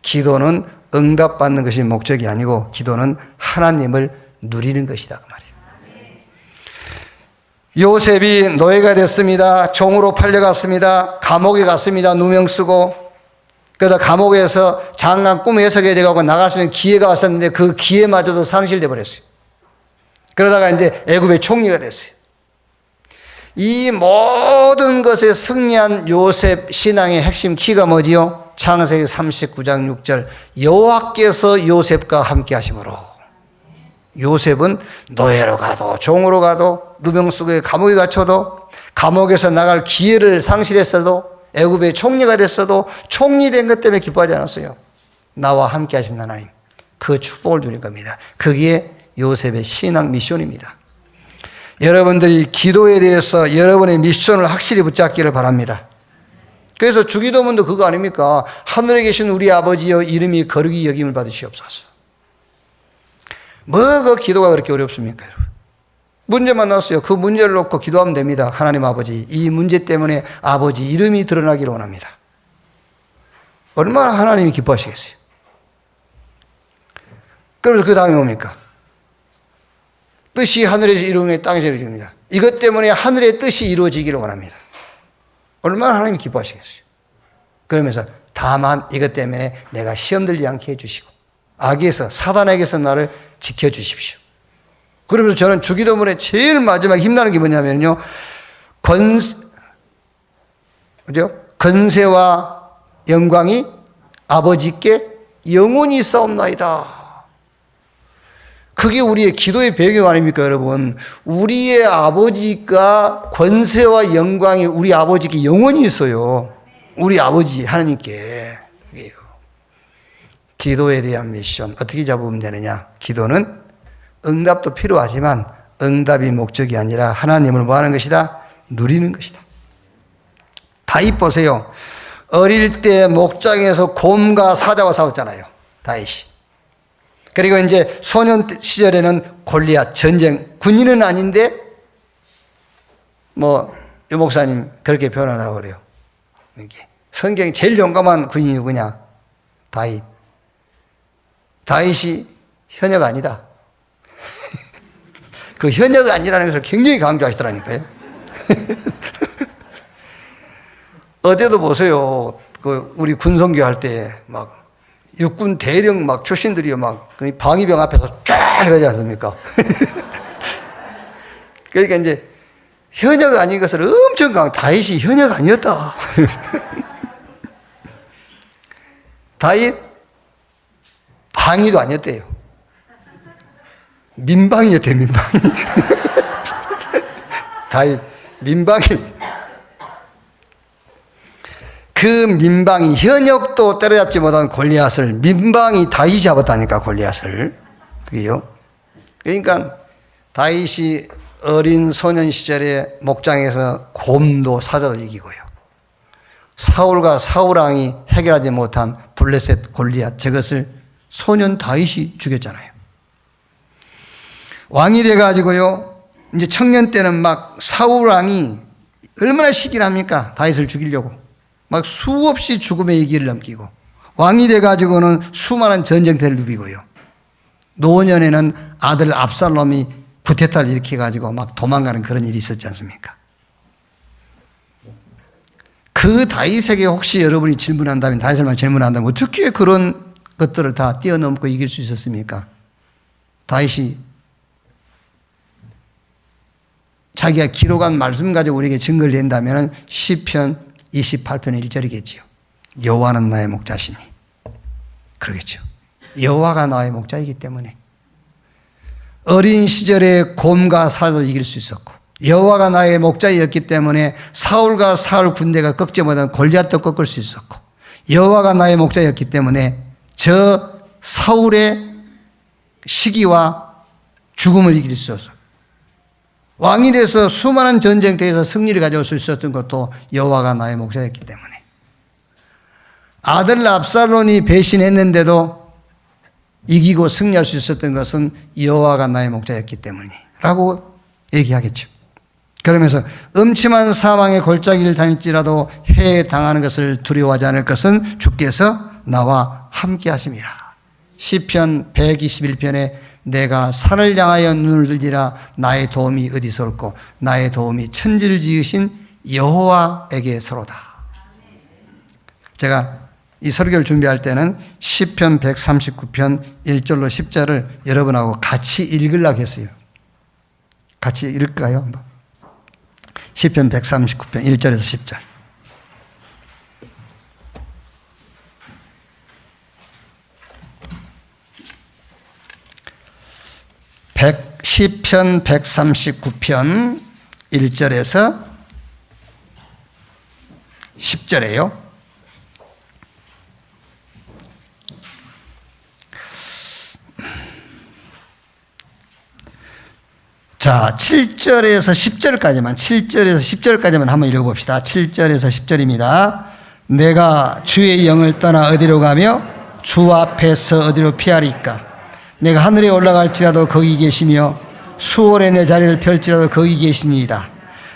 기도는 응답받는 것이 목적이 아니고 기도는 하나님을 누리는 것이다. 그 말이에요. 요셉이 노예가 됐습니다. 종으로 팔려갔습니다. 감옥에 갔습니다. 누명 쓰고. 그러다 감옥에서 장관 꿈 해석에 돼가고 나갈 수 있는 기회가 왔었는데 그 기회마저도 상실돼 버렸어요. 그러다가 이제 애굽의 총리가 됐어요. 이 모든 것에 승리한 요셉 신앙의 핵심 키가 뭐지요? 창세기 39장 6절 여호와께서 요셉과 함께 하심으로. 요셉은 노예로 가도 종으로 가도 누명 속에 감옥에 갇혀도 감옥에서 나갈 기회를 상실했어도 애굽의 총리가 됐어도 총리 된 것 때문에 기뻐하지 않았어요. 나와 함께 하신 하나님, 그 축복을 주는 겁니다. 그게 요셉의 신앙 미션입니다. 여러분들이 기도에 대해서 여러분의 미션을 확실히 붙잡기를 바랍니다. 그래서 주기도문도 그거 아닙니까? 하늘에 계신 우리 아버지여 이름이 거룩히 여김을 받으시옵소서. 뭐가 기도가 그렇게 어렵습니까, 여러분? 문제만 나왔어요. 그 문제를 놓고 기도하면 됩니다. 하나님 아버지, 이 문제 때문에 아버지 이름이 드러나기를 원합니다. 얼마나 하나님이 기뻐하시겠어요? 그러면서 그 다음에 뭡니까? 뜻이 하늘에서 이루어지는 땅에서 이루어집니다. 이것 때문에 하늘의 뜻이 이루어지기를 원합니다. 얼마나 하나님이 기뻐하시겠어요? 그러면서 다만 이것 때문에 내가 시험 들지 않게 해주시고 악에서 사단에게서 나를 지켜주십시오. 그러면서 저는 주기도문에 제일 마지막 힘나는 게 뭐냐면요. 건세와 영광이 아버지께 영원히 싸움나이다. 그게 우리의 기도의 배경 아닙니까, 여러분? 우리의 아버지가 권세와 영광이 우리 아버지께 영원히 있어요. 우리 아버지 하나님께. 그게요. 기도에 대한 미션 어떻게 잡으면 되느냐? 기도는 응답도 필요하지만 응답이 목적이 아니라 하나님을 뭐 하는 것이다? 누리는 것이다. 다윗 보세요. 어릴 때 목장에서 곰과 사자와 싸웠잖아요. 다윗이. 그리고 이제 소년 시절에는 골리앗 전쟁, 군인은 아닌데 유 목사님 그렇게 표현하다고 그래요. 이게 성경에 제일 용감한 군인이 누구냐? 다윗. 다윗이 현역 아니다. 그 현역 아니라는 것을 굉장히 강조하시더라니까요. 어제도 보세요. 그 우리 군성교 할 때 막 육군 대령 막 출신들이 막 방위병 앞에서 쫙 이러지 않습니까? 그러니까 이제 현역 아닌 것을 엄청 다윗이 현역 아니었다. 다윗 방위도 아니었대요. 민방위였대요, 민방위. 다윗 민방위. 그 민방위, 현역도 때려잡지 못한 골리앗을 민방위 다윗이 잡았다니까, 골리앗을. 그게요. 그러니까 다윗이 어린 소년 시절에 목장에서 곰도 사자도 이기고요. 사울과 사울왕이 해결하지 못한 블레셋 골리앗, 저것을 소년 다윗이 죽였잖아요. 왕이 돼가지고요, 이제 청년 때는 막 사울왕이 얼마나 시기를 합니까? 다윗을 죽이려고. 막 수없이 죽음의 위기를 넘기고, 왕이 돼가지고는 수많은 전쟁터를 누비고요. 노년에는 아들 압살롬이 쿠데타를 일으켜가지고 막 도망가는 그런 일이 있었지 않습니까? 그 다윗에게 혹시 여러분이 질문한다면, 다윗을만 질문한다면 어떻게 그런 것들을 다 뛰어넘고 이길 수 있었습니까? 다윗이 자기가 기록한 말씀 가지고 우리에게 증거를 낸다면 시편 28편의 1절이겠지요. 여호와는 나의 목자시니. 그러겠죠. 여호와가 나의 목자이기 때문에 어린 시절에 곰과 사자도 이길 수 있었고, 여호와가 나의 목자이었기 때문에 사울과 사울 군대가 꺾지 못한 골리앗도 꺾을 수 있었고, 여호와가 나의 목자였기 때문에 저 사울의 시기와 죽음을 이길 수 있었고, 왕이 돼서 수많은 전쟁터에서 승리를 가져올 수 있었던 것도 여호와가 나의 목자였기 때문에, 아들 압살롬이 배신했는데도 이기고 승리할 수 있었던 것은 여호와가 나의 목자였기 때문이라고 얘기하겠죠. 그러면서 음침한 사망의 골짜기를 다닐지라도 해에 당하는 것을 두려워하지 않을 것은 주께서 나와 함께 하심이라. 시편 121편에 내가 산을 향하여 눈을 들리라 나의 도움이 어디서 올꼬 나의 도움이 천지를 지으신 여호와에게서로다. 제가 이 설교를 준비할 때는 시편 139편 1절로 10절을 여러분하고 같이 읽으려고 했어요. 같이 읽을까요? 한번. 시편 139편 1절에서 10절. 시편 139편 1절에서 10절이에요. 자, 7절에서 10절까지만 한번 읽어봅시다. 7절에서 10절입니다. 내가 주의 영을 떠나 어디로 가며 주 앞에서 어디로 피하리까? 내가 하늘에 올라갈지라도 거기 계시며 수월에 내 자리를 펼지라도 거기 계시니이다.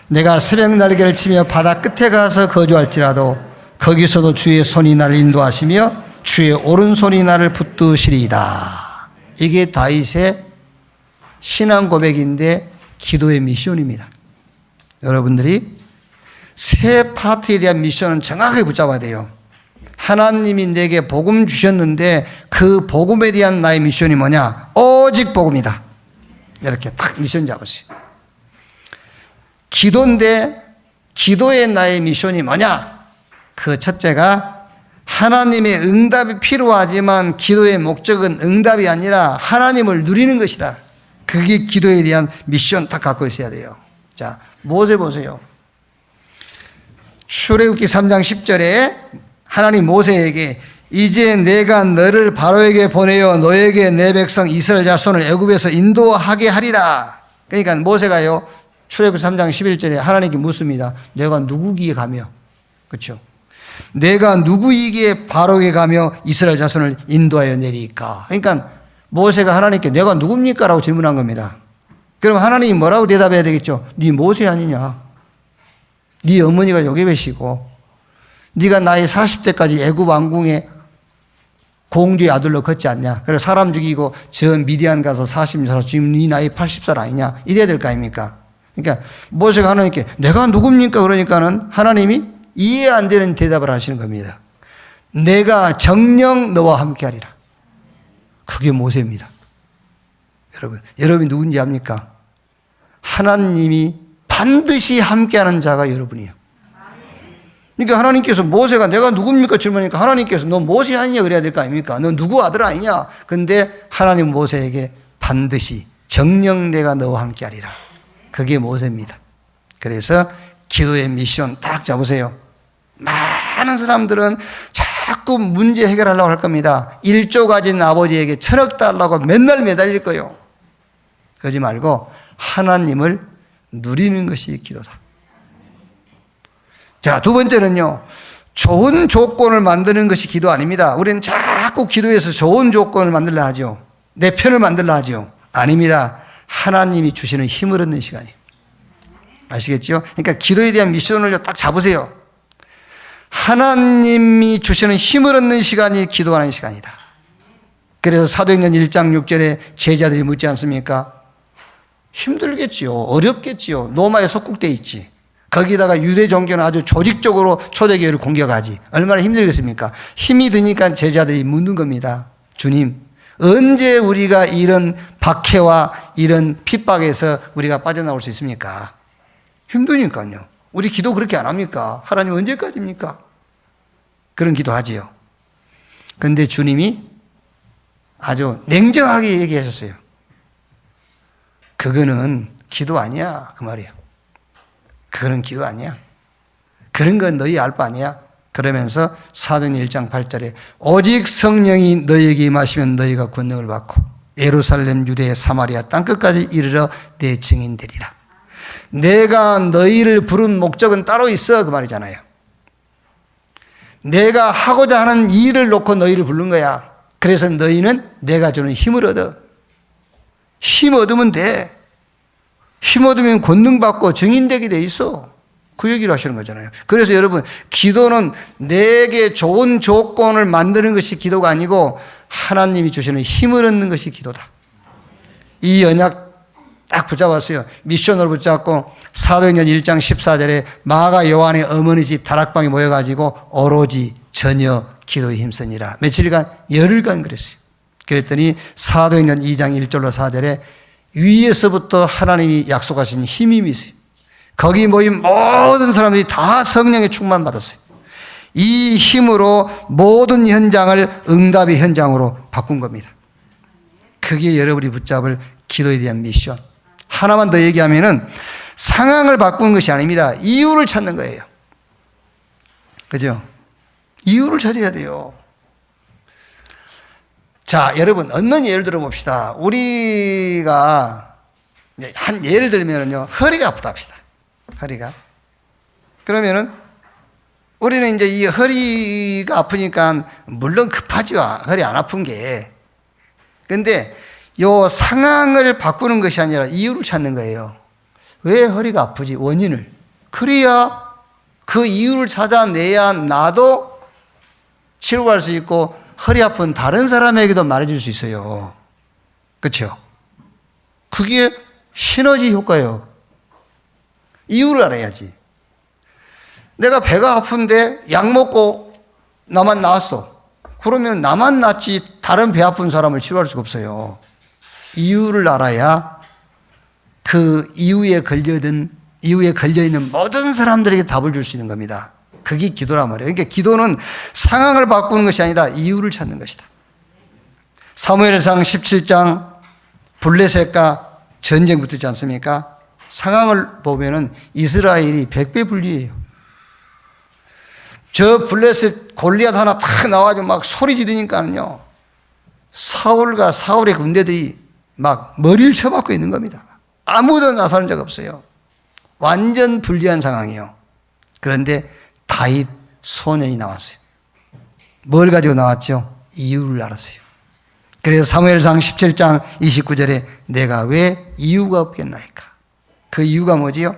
내가 새벽 날개를 치며 바다 끝에 가서 거주할지라도 거기서도 주의 손이 나를 인도하시며 주의 오른손이 나를 붙드시리이다. 이게 다윗의 신앙 고백인데 기도의 미션입니다. 여러분들이 새 파트에 대한 미션은 정확하게 붙잡아야 돼요. 하나님이 내게 복음 주셨는데 그 복음에 대한 나의 미션이 뭐냐? 오직 복음이다. 이렇게 딱 미션 잡으세요. 기도인데 기도의 나의 미션이 뭐냐? 그 첫째가 하나님의 응답이 필요하지만 기도의 목적은 응답이 아니라 하나님을 누리는 것이다. 그게 기도에 대한 미션 딱 갖고 있어야 돼요. 자, 모세 보세요. 출애굽기 3장 10절에 하나님 모세에게 이제 내가 너를 바로에게 보내어 너에게 내 백성 이스라엘 자손을 애굽에서 인도하게 하리라. 그러니까 모세가요, 출애굽기 3장 11절에 하나님께 묻습니다. 내가 누구기에 가며 그렇죠? 내가 누구에게 바로게 가며 이스라엘 자손을 인도하여 내리까? 그러니까 모세가 하나님께 내가 누굽니까? 라고 질문한 겁니다. 그럼 하나님이 뭐라고 대답해야 되겠죠? 네 모세 아니냐? 네 어머니가 요게벳이고 네가 나이 40대까지 애굽 왕궁에 공주의 아들로 걷지 않냐? 그래서 사람 죽이고 저 미디안 가서 40년 살아 지금 네 나이 80살 아니냐? 이래야 될 거 아닙니까? 그러니까 모세가 하나님께 내가 누굽니까? 그러니까는 하나님이 이해 안 되는 대답을 하시는 겁니다. 내가 정녕 너와 함께하리라. 그게 모세입니다. 여러분이 누군지 압니까? 하나님이 반드시 함께하는 자가 여러분이에요. 그러니까 하나님께서 모세가 내가 누굽니까? 질문하니까 하나님께서 너 모세 아니냐? 그래야 될 거 아닙니까? 너 누구 아들 아니냐? 근데 하나님 모세에게 반드시 정녕 내가 너와 함께하리라. 그게 모세입니다. 그래서 기도의 미션 딱 잡으세요. 많은 사람들은 자꾸 문제 해결하려고 할 겁니다. 1조 가진 아버지에게 1000억 달라고 맨날 매달릴 거예요. 그러지 말고 하나님을 누리는 것이 기도다. 자, 두 번째는요. 좋은 조건을 만드는 것이 기도 아닙니다. 우리는 자꾸 기도해서 좋은 조건을 만들려 하죠. 내 편을 만들려 하죠. 아닙니다. 하나님이 주시는 힘을 얻는 시간이에요. 아시겠죠? 그러니까 기도에 대한 미션을 딱 잡으세요. 하나님이 주시는 힘을 얻는 시간이 기도하는 시간이다. 그래서 사도행전 1장 6절에 제자들이 묻지 않습니까? 힘들겠지요. 어렵겠지요. 로마에 속국돼 있지. 거기다가 유대 종교는 아주 조직적으로 초대교회를 공격하지. 얼마나 힘들겠습니까? 힘이 드니까 제자들이 묻는 겁니다. 주님, 언제 우리가 이런 박해와 이런 핍박에서 우리가 빠져나올 수 있습니까? 힘드니까요. 우리 기도 그렇게 안 합니까? 하나님 언제까지입니까? 그런 기도하지요. 그런데 주님이 아주 냉정하게 얘기하셨어요. 그거는 기도 아니야. 그 말이에요. 그거는 기도 아니야. 그런 건 너희 알 바 아니야. 그러면서 사도행전 1장 8절에 오직 성령이 너희에게 임하시면 너희가 권능을 받고 예루살렘, 유대, 사마리아 땅끝까지 이르러 내 증인 되리라. 내가 너희를 부른 목적은 따로 있어. 그 말이잖아요. 내가 하고자 하는 일을 놓고 너희를 부른 거야. 그래서 너희는 내가 주는 힘을 얻어. 힘 얻으면 돼. 힘 얻으면 권능 받고 증인되게 돼 있어. 그 얘기를 하시는 거잖아요. 그래서 여러분, 기도는 내게 좋은 조건을 만드는 것이 기도가 아니고 하나님이 주시는 힘을 얻는 것이 기도다. 이 언약 딱 붙잡았어요. 미션으로 붙잡고 사도행전 1장 14절에 마가 요한의 어머니 집 다락방에 모여가지고 오로지 전혀 기도에 힘쓰니라. 며칠간 열흘간 그랬어요. 그랬더니 사도행전 2장 1절로 4절에 위에서부터 하나님이 약속하신 힘이 있어요. 거기 모인 모든 사람들이 다 성령의 충만 받았어요. 이 힘으로 모든 현장을 응답의 현장으로 바꾼 겁니다. 그게 여러분이 붙잡을 기도에 대한 미션. 하나만 더 얘기하면은 상황을 바꾸는 것이 아닙니다. 이유를 찾는 거예요. 그죠? 이유를 찾아야 돼요. 자, 여러분, 얻는 예를 들어봅시다. 우리가, 한 예를 들면은요, 허리가 아프다 합시다. 허리가. 그러면은, 우리는 이제 이 허리가 아프니까, 물론 급하죠. 허리 안 아픈 게. 근데, 요 상황을 바꾸는 것이 아니라 이유를 찾는 거예요. 왜 허리가 아프지? 원인을. 그래야 그 이유를 찾아내야 나도 치료할 수 있고, 허리 아픈 다른 사람에게도 말해줄 수 있어요. 그렇죠? 그게 시너지 효과예요. 이유를 알아야지. 내가 배가 아픈데 약 먹고 나만 나았어. 그러면 나만 낫지 다른 배 아픈 사람을 치료할 수가 없어요. 이유를 알아야 그 이유에 걸려있는 모든 사람들에게 답을 줄 수 있는 겁니다. 그게 기도란 말이에요. 그러니까 기도는 상황을 바꾸는 것이 아니라 이유를 찾는 것이다. 사무엘상 17장 블레셋과 전쟁 붙지 않습니까? 상황을 보면은 이스라엘이 100배 불리해요. 저 블레셋 골리앗 하나 탁 나와가지고 막 소리 지르니까는요, 사울과 사울의 군대들이 막 머리를 쳐박고 있는 겁니다. 아무도 나서는 적 없어요. 완전 불리한 상황이에요. 그런데 다윗 소년이 나왔어요. 뭘 가지고 나왔죠? 이유를 알았어요. 그래서 사무엘상 17장 29절에 내가 왜 이유가 없겠나이까? 그 이유가 뭐지요?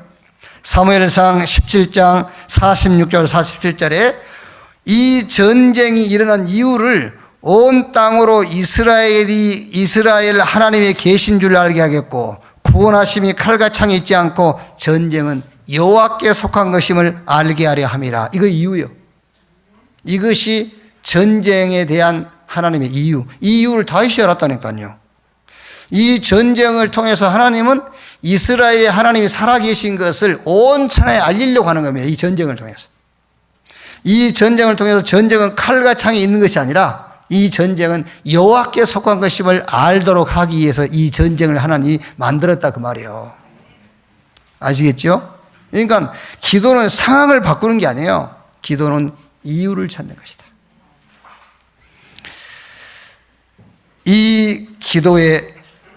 사무엘상 17장 46절 47절에 이 전쟁이 일어난 이유를 온 땅으로 이스라엘 하나님의 계신 줄 알게 하겠고 구원하심이 칼과 창이 있지 않고 전쟁은 여호와께 속한 것임을 알게 하려 함이라. 이거 이유요. 이것이 전쟁에 대한 하나님의 이유. 이 이유를 다윗이 알았다니까요. 이 전쟁을 통해서 하나님은 이스라엘의 하나님이 살아계신 것을 온 천하에 알리려고 하는 겁니다. 이 전쟁을 통해서. 이 전쟁을 통해서 전쟁은 칼과 창이 있는 것이 아니라 이 전쟁은 여호와께 속한 것임을 알도록 하기 위해서 이 전쟁을 하나님이 만들었다 그 말이에요. 아시겠죠? 그러니까 기도는 상황을 바꾸는 게 아니에요. 기도는 이유를 찾는 것이다. 이 기도의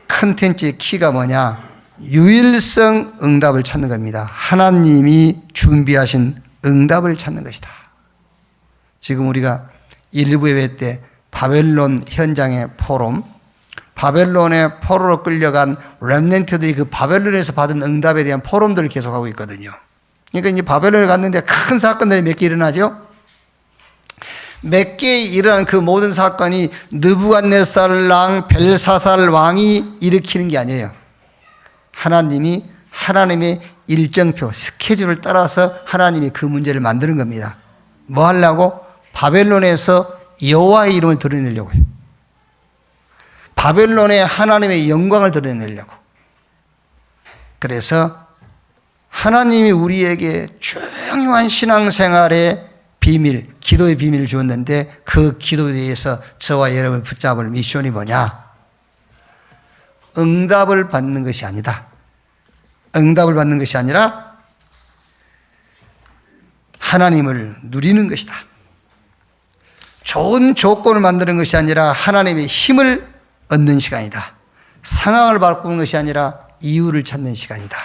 컨텐츠의 키가 뭐냐? 유일성 응답을 찾는 겁니다. 하나님이 준비하신 응답을 찾는 것이다. 지금 우리가 일부 예배 때 바벨론 현장의 포럼, 바벨론의 포로로 끌려간 렘넌트들이 그 바벨론에서 받은 응답에 대한 포럼들을 계속하고 있거든요. 그러니까 이제 바벨론에 갔는데 큰 사건들이 몇 개 일어나죠? 몇 개 일어난 그 모든 사건이 느부갓네살 왕, 벨사살 왕이 일으키는 게 아니에요. 하나님이 하나님의 일정표, 스케줄을 따라서 하나님이 그 문제를 만드는 겁니다. 뭐 하려고? 바벨론에서 여호와의 이름을 드러내려고요. 바벨론의 하나님의 영광을 드러내려고. 그래서 하나님이 우리에게 중요한 신앙생활의 비밀, 기도의 비밀을 주었는데 그 기도에 대해서 저와 여러분을 붙잡을 미션이 뭐냐? 응답을 받는 것이 아니다. 응답을 받는 것이 아니라 하나님을 누리는 것이다. 좋은 조건을 만드는 것이 아니라 하나님의 힘을 얻는 시간이다. 상황을 바꾸는 것이 아니라 이유를 찾는 시간이다.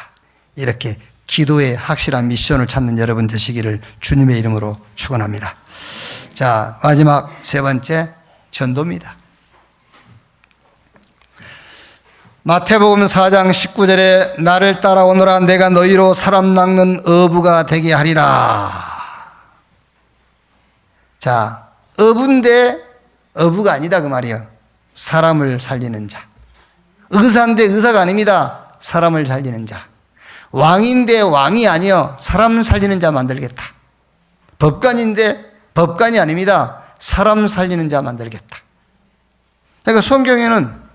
이렇게 기도의 확실한 미션을 찾는 여러분 되시기를 주님의 이름으로 축원합니다. 자, 마지막 세 번째, 전도입니다. 마태복음 4장 19절에 나를 따라오너라 내가 너희로 사람 낚는 어부가 되게 하리라. 자, 어부인데 어부가 아니다 그 말이에요. 사람을 살리는 자. 의사인데 의사가 아닙니다. 사람을 살리는 자. 왕인데 왕이 아니요. 사람 살리는 자 만들겠다. 법관인데 법관이 아닙니다. 사람 살리는 자 만들겠다. 그러니까 성경에는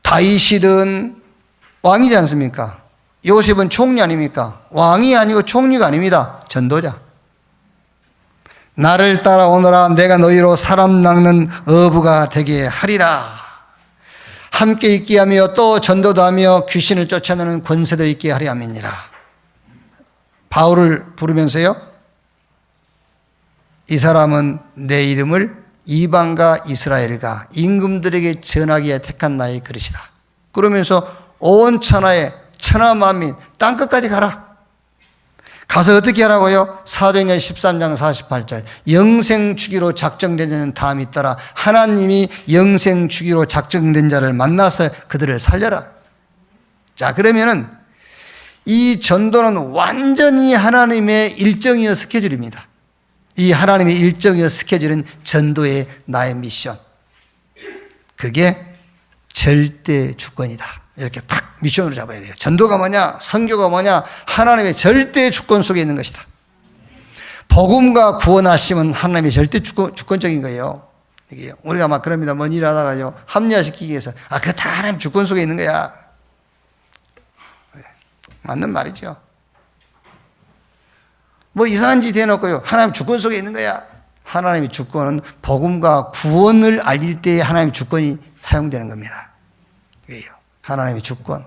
다윗이든 왕이지 않습니까? 요셉은 총리 아닙니까? 왕이 아니고 총리가 아닙니다. 전도자. 나를 따라오너라 내가 너희로 사람 낚는 어부가 되게 하리라. 함께 있게 하며 또 전도도 하며 귀신을 쫓아내는 권세도 있게 하리 함이니라. 바울을 부르면서요. 이 사람은 내 이름을 이방과 이스라엘과 임금들에게 전하기 위해 택한 나의 그릇이다. 그러면서 온 천하에 천하만민 땅끝까지 가라. 가서 어떻게 하라고요? 사도행전 13장 48절 영생 주기로 작정된 자는 다음이 따라 하나님이 영생 주기로 작정된 자를 만나서 그들을 살려라. 자, 그러면은 이 전도는 완전히 하나님의 일정이어 스케줄입니다. 이 하나님의 일정이어 스케줄은 전도의 나의 미션. 그게 절대 주권이다. 이렇게 딱 미션으로 잡아야 돼요. 전도가 뭐냐? 선교가 뭐냐? 하나님의 절대 주권 속에 있는 것이다. 복음과 구원하심은 하나님의 절대 주권적인 거예요. 이게 우리가 막 그럽니다. 뭔 일 하다가요. 합리화시키기 위해서. 그거 다 하나님 주권 속에 있는 거야. 맞는 말이죠. 뭐 이상한 짓 해놓고요. 하나님 주권 속에 있는 거야. 하나님의 주권은 복음과 구원을 알릴 때에 하나님의 주권이 사용되는 겁니다. 이게요. 하나님의 주권.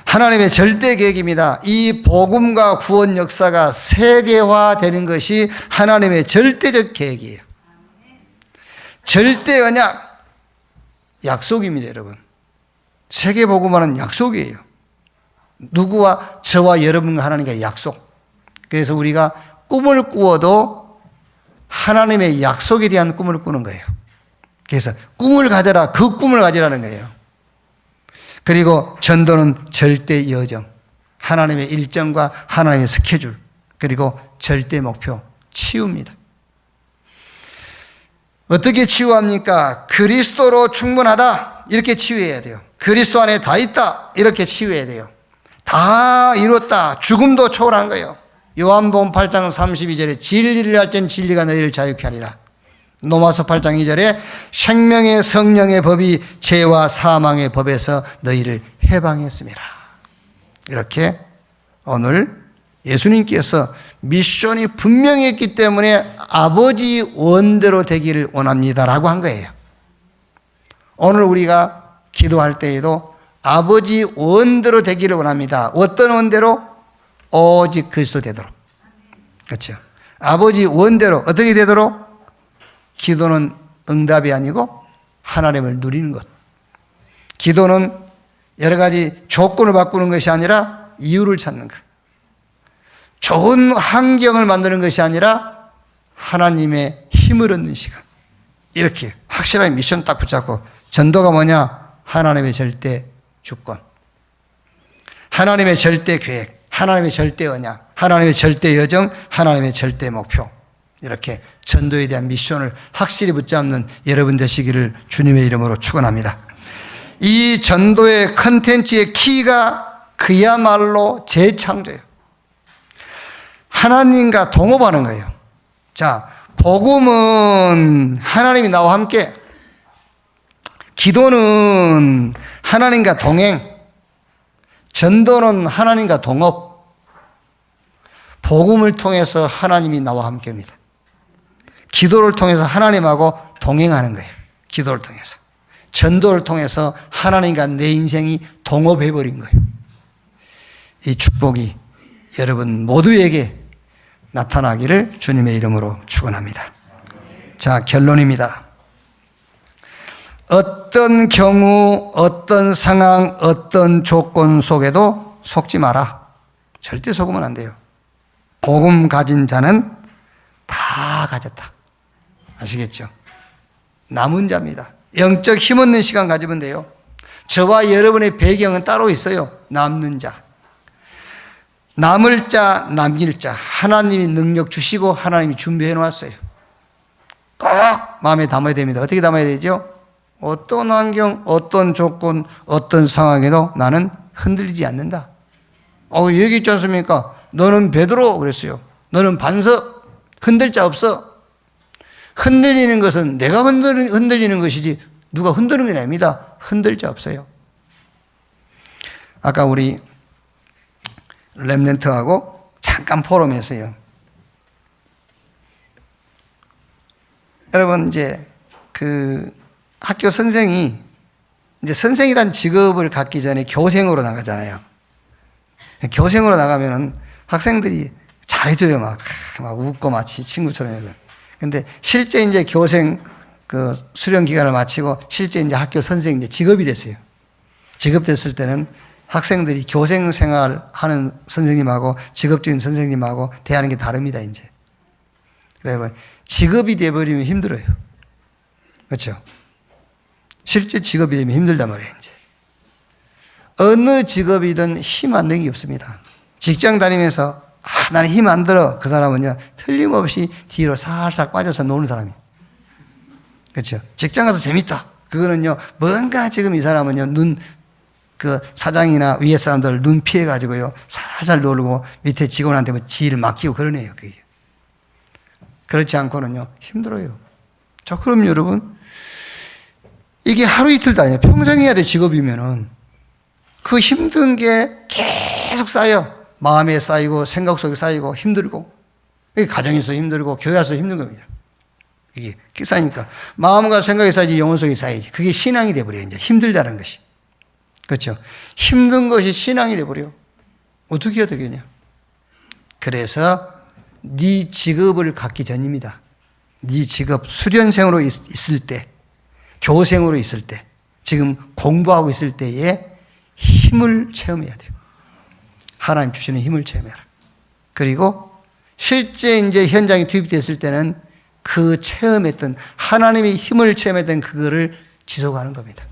하나님의 절대 계획입니다. 이 복음과 구원 역사가 세계화되는 것이 하나님의 절대적 계획이에요. 절대 언약, 약속입니다, 여러분. 세계 복음화는 약속이에요. 누구와 저와 여러분과 하나님과의 약속. 그래서 우리가 꿈을 꾸어도 하나님의 약속에 대한 꿈을 꾸는 거예요. 그래서 꿈을 가져라, 그 꿈을 가지라는 거예요. 그리고 전도는 절대 여정, 하나님의 일정과 하나님의 스케줄, 그리고 절대 목표, 치유입니다. 어떻게 치유합니까? 그리스도로 충분하다, 이렇게 치유해야 돼요. 그리스도 안에 다 있다, 이렇게 치유해야 돼요. 다 이뤘다, 죽음도 초월한 거예요. 요한복음 8장 32절에 진리를 할 땐 진리가 너희를 자유케 하리라. 로마서 8장 2절에 생명의 성령의 법이 죄와 사망의 법에서 너희를 해방했습니다. 이렇게 오늘 예수님께서 미션이 분명했기 때문에 아버지 원대로 되기를 원합니다라고 한 거예요. 오늘 우리가 기도할 때에도 아버지 원대로 되기를 원합니다. 어떤 원대로? 오직 그리스도 되도록. 그렇죠. 아버지 원대로 어떻게 되도록? 기도는 응답이 아니고 하나님을 누리는 것. 기도는 여러 가지 조건을 바꾸는 것이 아니라 이유를 찾는 것. 좋은 환경을 만드는 것이 아니라 하나님의 힘을 얻는 시간. 이렇게 확실하게 미션 딱 붙잡고, 전도가 뭐냐? 하나님의 절대 주권, 하나님의 절대 계획, 하나님의 절대 언약, 하나님의 절대 여정, 하나님의 절대 목표. 이렇게 전도에 대한 미션을 확실히 붙잡는 여러분 되시기를 주님의 이름으로 축원합니다. 이 전도의 컨텐츠의 키가 그야말로 재창조예요. 하나님과 동업하는 거예요. 자, 복음은 하나님이 나와 함께, 기도는 하나님과 동행, 전도는 하나님과 동업, 복음을 통해서 하나님이 나와 함께입니다. 기도를 통해서 하나님하고 동행하는 거예요. 기도를 통해서. 전도를 통해서 하나님과 내 인생이 동업해버린 거예요. 이 축복이 여러분 모두에게 나타나기를 주님의 이름으로 축원합니다. 자, 결론입니다. 어떤 경우, 어떤 상황, 어떤 조건 속에도 속지 마라. 절대 속으면 안 돼요. 복음 가진 자는 다 가졌다. 아시겠죠? 남은 자입니다. 영적 힘없는 시간 가지면 돼요. 저와 여러분의 배경은 따로 있어요. 남는 자. 남을 자, 남길 자. 하나님이 능력 주시고 하나님이 준비해 놓았어요. 꼭 마음에 담아야 됩니다. 어떻게 담아야 되죠? 어떤 환경, 어떤 조건, 어떤 상황에도 나는 흔들리지 않는다. 여기 있지 않습니까? 너는 베드로 그랬어요. 너는 반석, 흔들 자 없어. 흔들리는 것은 내가 흔들리는 것이지 누가 흔드는 게 아닙니다. 흔들 자 없어요. 아까 우리 렘넌트하고 잠깐 포럼했어요. 여러분, 이제 그 학교 선생이 이제 선생이란 직업을 갖기 전에 교생으로 나가잖아요. 교생으로 나가면은 학생들이 잘해줘요. 막 웃고 마치 친구처럼. 근데 실제 이제 교생 그 수련 기간을 마치고 실제 이제 학교 선생이 이제 직업이 됐어요. 직업 됐을 때는 학생들이 교생 생활 하는 선생님하고 직업적인 선생님하고 대하는 게 다릅니다, 이제. 그래서 직업이 돼버리면 힘들어요. 그렇죠? 실제 직업이 되면 힘들단 말이에요, 이제. 어느 직업이든 힘 안 되는 게 없습니다. 직장 다니면서 나는 힘 안 들어. 그 사람은요, 틀림없이 뒤로 살살 빠져서 노는 사람이에요. 그렇죠? 직장 가서 재밌다. 그거는요, 뭔가 지금 이 사람은요, 그 사장이나 위에 사람들 눈 피해가지고요, 살살 놀고 밑에 직원한테 뭐 지를 맡기고 그러네요, 그게. 그렇지 않고는요, 힘들어요. 자, 그럼 여러분, 이게 하루 이틀도 아니에요. 평생 해야 돼, 직업이면은. 그 힘든 게 계속 쌓여. 마음에 쌓이고, 생각 속에 쌓이고, 힘들고. 이게 가정에서 힘들고, 교회에서 힘든 겁니다. 이게 쌓이니까. 마음과 생각이 쌓이지, 영혼 속에 쌓이지. 그게 신앙이 돼버려요, 이제. 힘들다는 것이. 그렇죠? 힘든 것이 신앙이 돼버려. 어떻게 해야 되겠냐? 그래서 네 직업을 갖기 전입니다. 네 직업, 수련생으로 있을 때, 교생으로 있을 때, 지금 공부하고 있을 때에 힘을 체험해야 돼요. 하나님 주시는 힘을 체험해라. 그리고 실제 이제 현장에 투입됐을 때는 그 체험했던 하나님의 힘을 체험했던 그거를 지속하는 겁니다.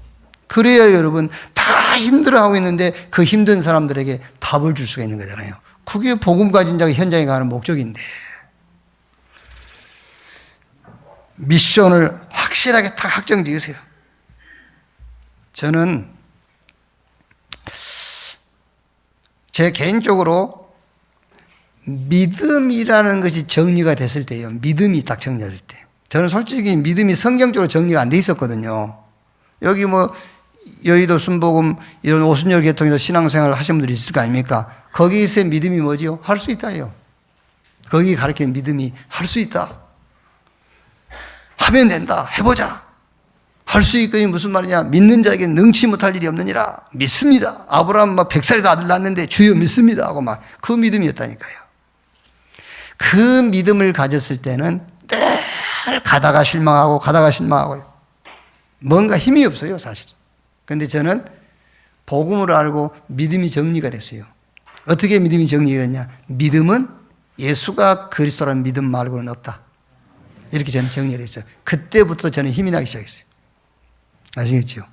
그래야 여러분 다 힘들어하고 있는데 그 힘든 사람들에게 답을 줄 수가 있는 거잖아요. 그게 복음 가진 자가 현장에 가는 목적인데 미션을 확실하게 딱 확정 지으세요. 저는 제 개인적으로 믿음이라는 것이 정리가 됐을 때요. 믿음이 딱 정리될 때. 저는 솔직히 믿음이 성경적으로 정리가 안 돼 있었거든요. 여기 뭐 여의도 순복음 이런 오순절 계통에서 신앙생활을 하신 분들이 있을 거 아닙니까? 거기서의 믿음이 뭐지요? 할 수 있다요. 거기 가르치는 믿음이 할 수 있다. 하면 된다. 해보자. 할 수 있거니 무슨 말이냐? 믿는 자에게 능치 못할 일이 없느니라. 믿습니다. 아브라함 막 100살에도 아들 낳았는데 주여 믿습니다 하고 막 그 믿음이었다니까요. 그 믿음을 가졌을 때는 늘 가다가 실망하고 뭔가 힘이 없어요, 사실. 그런데 저는 복음을 알고 믿음이 정리가 됐어요. 어떻게 믿음이 정리가 됐냐? 믿음은 예수가 그리스도라는 믿음 말고는 없다. 이렇게 저는 정리가 됐어요. 그때부터 저는 힘이 나기 시작했어요. 아시겠죠?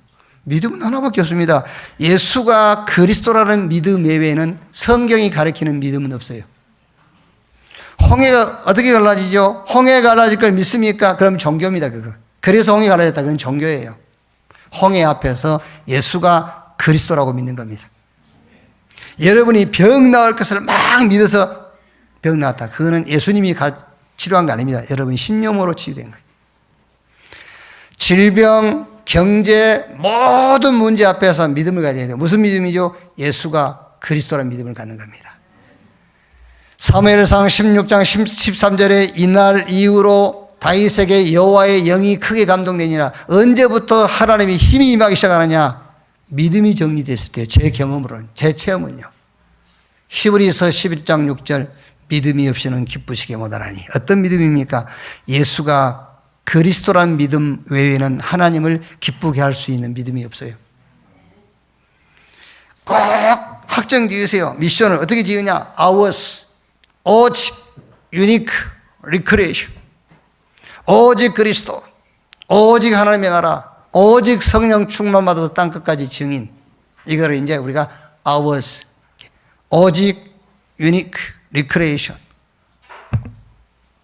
믿음은 하나밖에 없습니다. 예수가 그리스도라는 믿음 외에는 성경이 가르치는 믿음은 없어요. 홍해가 어떻게 갈라지죠? 홍해가 갈라질 걸 믿습니까? 그럼 종교입니다, 그거. 그래서 홍해가 갈라졌다. 그건 종교예요. 홍해 앞에서 예수가 그리스도라고 믿는 겁니다. 여러분이 병 나을 것을 막 믿어서 병 나았다. 그거는 예수님이 치료한 거 아닙니다. 여러분이 신념으로 치유된 거예요. 질병, 경제, 모든 문제 앞에서 믿음을 가져야 돼요. 무슨 믿음이죠? 예수가 그리스도라는 믿음을 갖는 겁니다. 사무엘상 16장 13절에 이날 이후로 다윗에게 여호와의 영이 크게 감동되니라. 언제부터 하나님의 힘이 임하기 시작하느냐? 믿음이 정리됐을 때요. 제 경험으로는, 제 체험은요. 히브리서 11장 6절 믿음이 없이는 기쁘시게 못하나니. 어떤 믿음입니까? 예수가 그리스도란 믿음 외에는 하나님을 기쁘게 할 수 있는 믿음이 없어요. 꼭 확정 지으세요. 미션을 어떻게 지으냐? Ours, 오직 unique recreation. 오직 그리스도, 오직 하나님의 나라, 오직 성령 충만 받아서 땅끝까지 증인. 이거를 이제 우리가 ours, 오직 unique recreation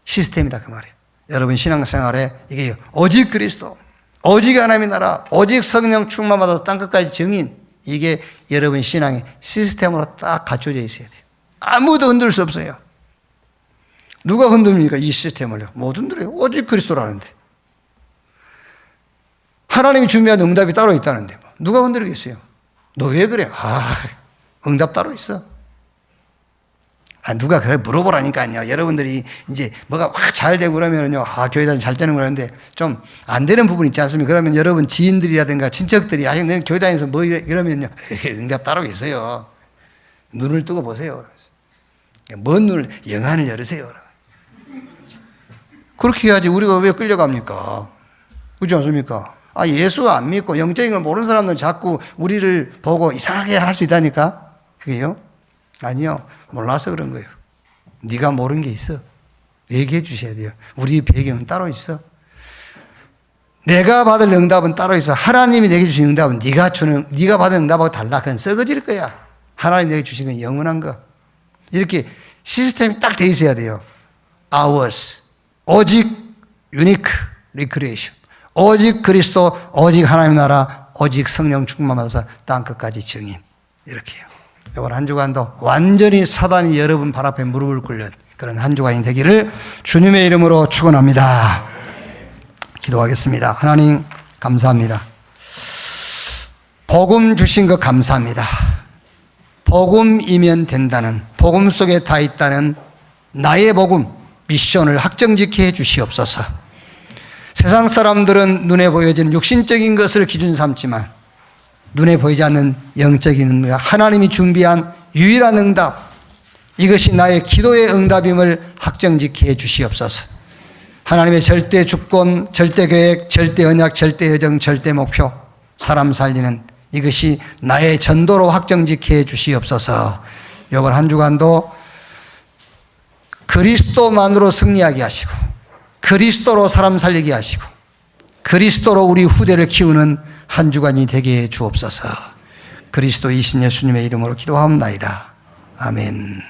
시스템이다 그 말이에요. 여러분 신앙생활에 이게 오직 그리스도, 오직 하나님의 나라, 오직 성령 충만 받아서 땅끝까지 증인. 이게 여러분 신앙의 시스템으로 딱 갖춰져 있어야 돼요. 아무도 흔들 수 없어요. 누가 흔듭니까? 이 시스템을요. 못 흔들어요. 오직 그리스도라는데. 하나님이 준비한 응답이 따로 있다는데 누가 흔들겠어요? 너 왜 그래? 응답 따로 있어. 누가 그래 물어보라니까요. 여러분들이 이제 뭐가 확 잘 되고 그러면요. 교회 다니면 잘 되는 거라는데 좀 안 되는 부분이 있지 않습니까? 그러면 여러분 지인들이라든가 친척들이 너는 교회 다니면서 뭐 이러면요. 응답 따로 있어요. 눈을 뜨고 보세요. 먼 눈을 영안을 열으세요. 그렇게 해야지 우리가 왜 끌려갑니까? 그렇지 않습니까? 예수 안 믿고 영적인 걸 모르는 사람들은 자꾸 우리를 보고 이상하게 할 수 있다니까? 그게요? 아니요. 몰라서 그런 거예요. 네가 모르는 게 있어. 얘기해 주셔야 돼요. 우리 배경은 따로 있어. 내가 받을 응답은 따로 있어. 하나님이 내게 주신 응답은 네가 받은 응답하고 달라. 그건 썩어질 거야. 하나님 내게 주신 건 영원한 거. 이렇게 시스템이 딱 돼 있어야 돼요. Ours, 오직 unique recreation. 오직 그리스도, 오직 하나님의 나라, 오직 성령 충만 받아서 땅끝까지 증인. 이렇게요. 이번 한 주간도 완전히 사단이 여러분 발 앞에 무릎을 꿇는 그런 한 주간이 되기를 주님의 이름으로 축원합니다. 기도하겠습니다. 하나님 감사합니다. 복음 주신 것 감사합니다. 복음이면 된다는, 복음 속에 다 있다는 나의 복음 미션을 확정짓게 해 주시옵소서. 세상 사람들은 눈에 보여지는 육신적인 것을 기준 삼지만 눈에 보이지 않는 영적인 응답, 하나님이 준비한 유일한 응답, 이것이 나의 기도의 응답임을 확정짓게 해 주시옵소서. 하나님의 절대 주권, 절대 계획, 절대 언약, 절대 여정, 절대 목표, 사람 살리는 이것이 나의 전도로 확정짓게 해 주시옵소서. 이번 한 주간도 그리스도만으로 승리하게 하시고 그리스도로 사람 살리게 하시고 그리스도로 우리 후대를 키우는 한 주간이 되게 해 주옵소서. 그리스도 이신 예수님의 이름으로 기도하옵나이다. 아멘.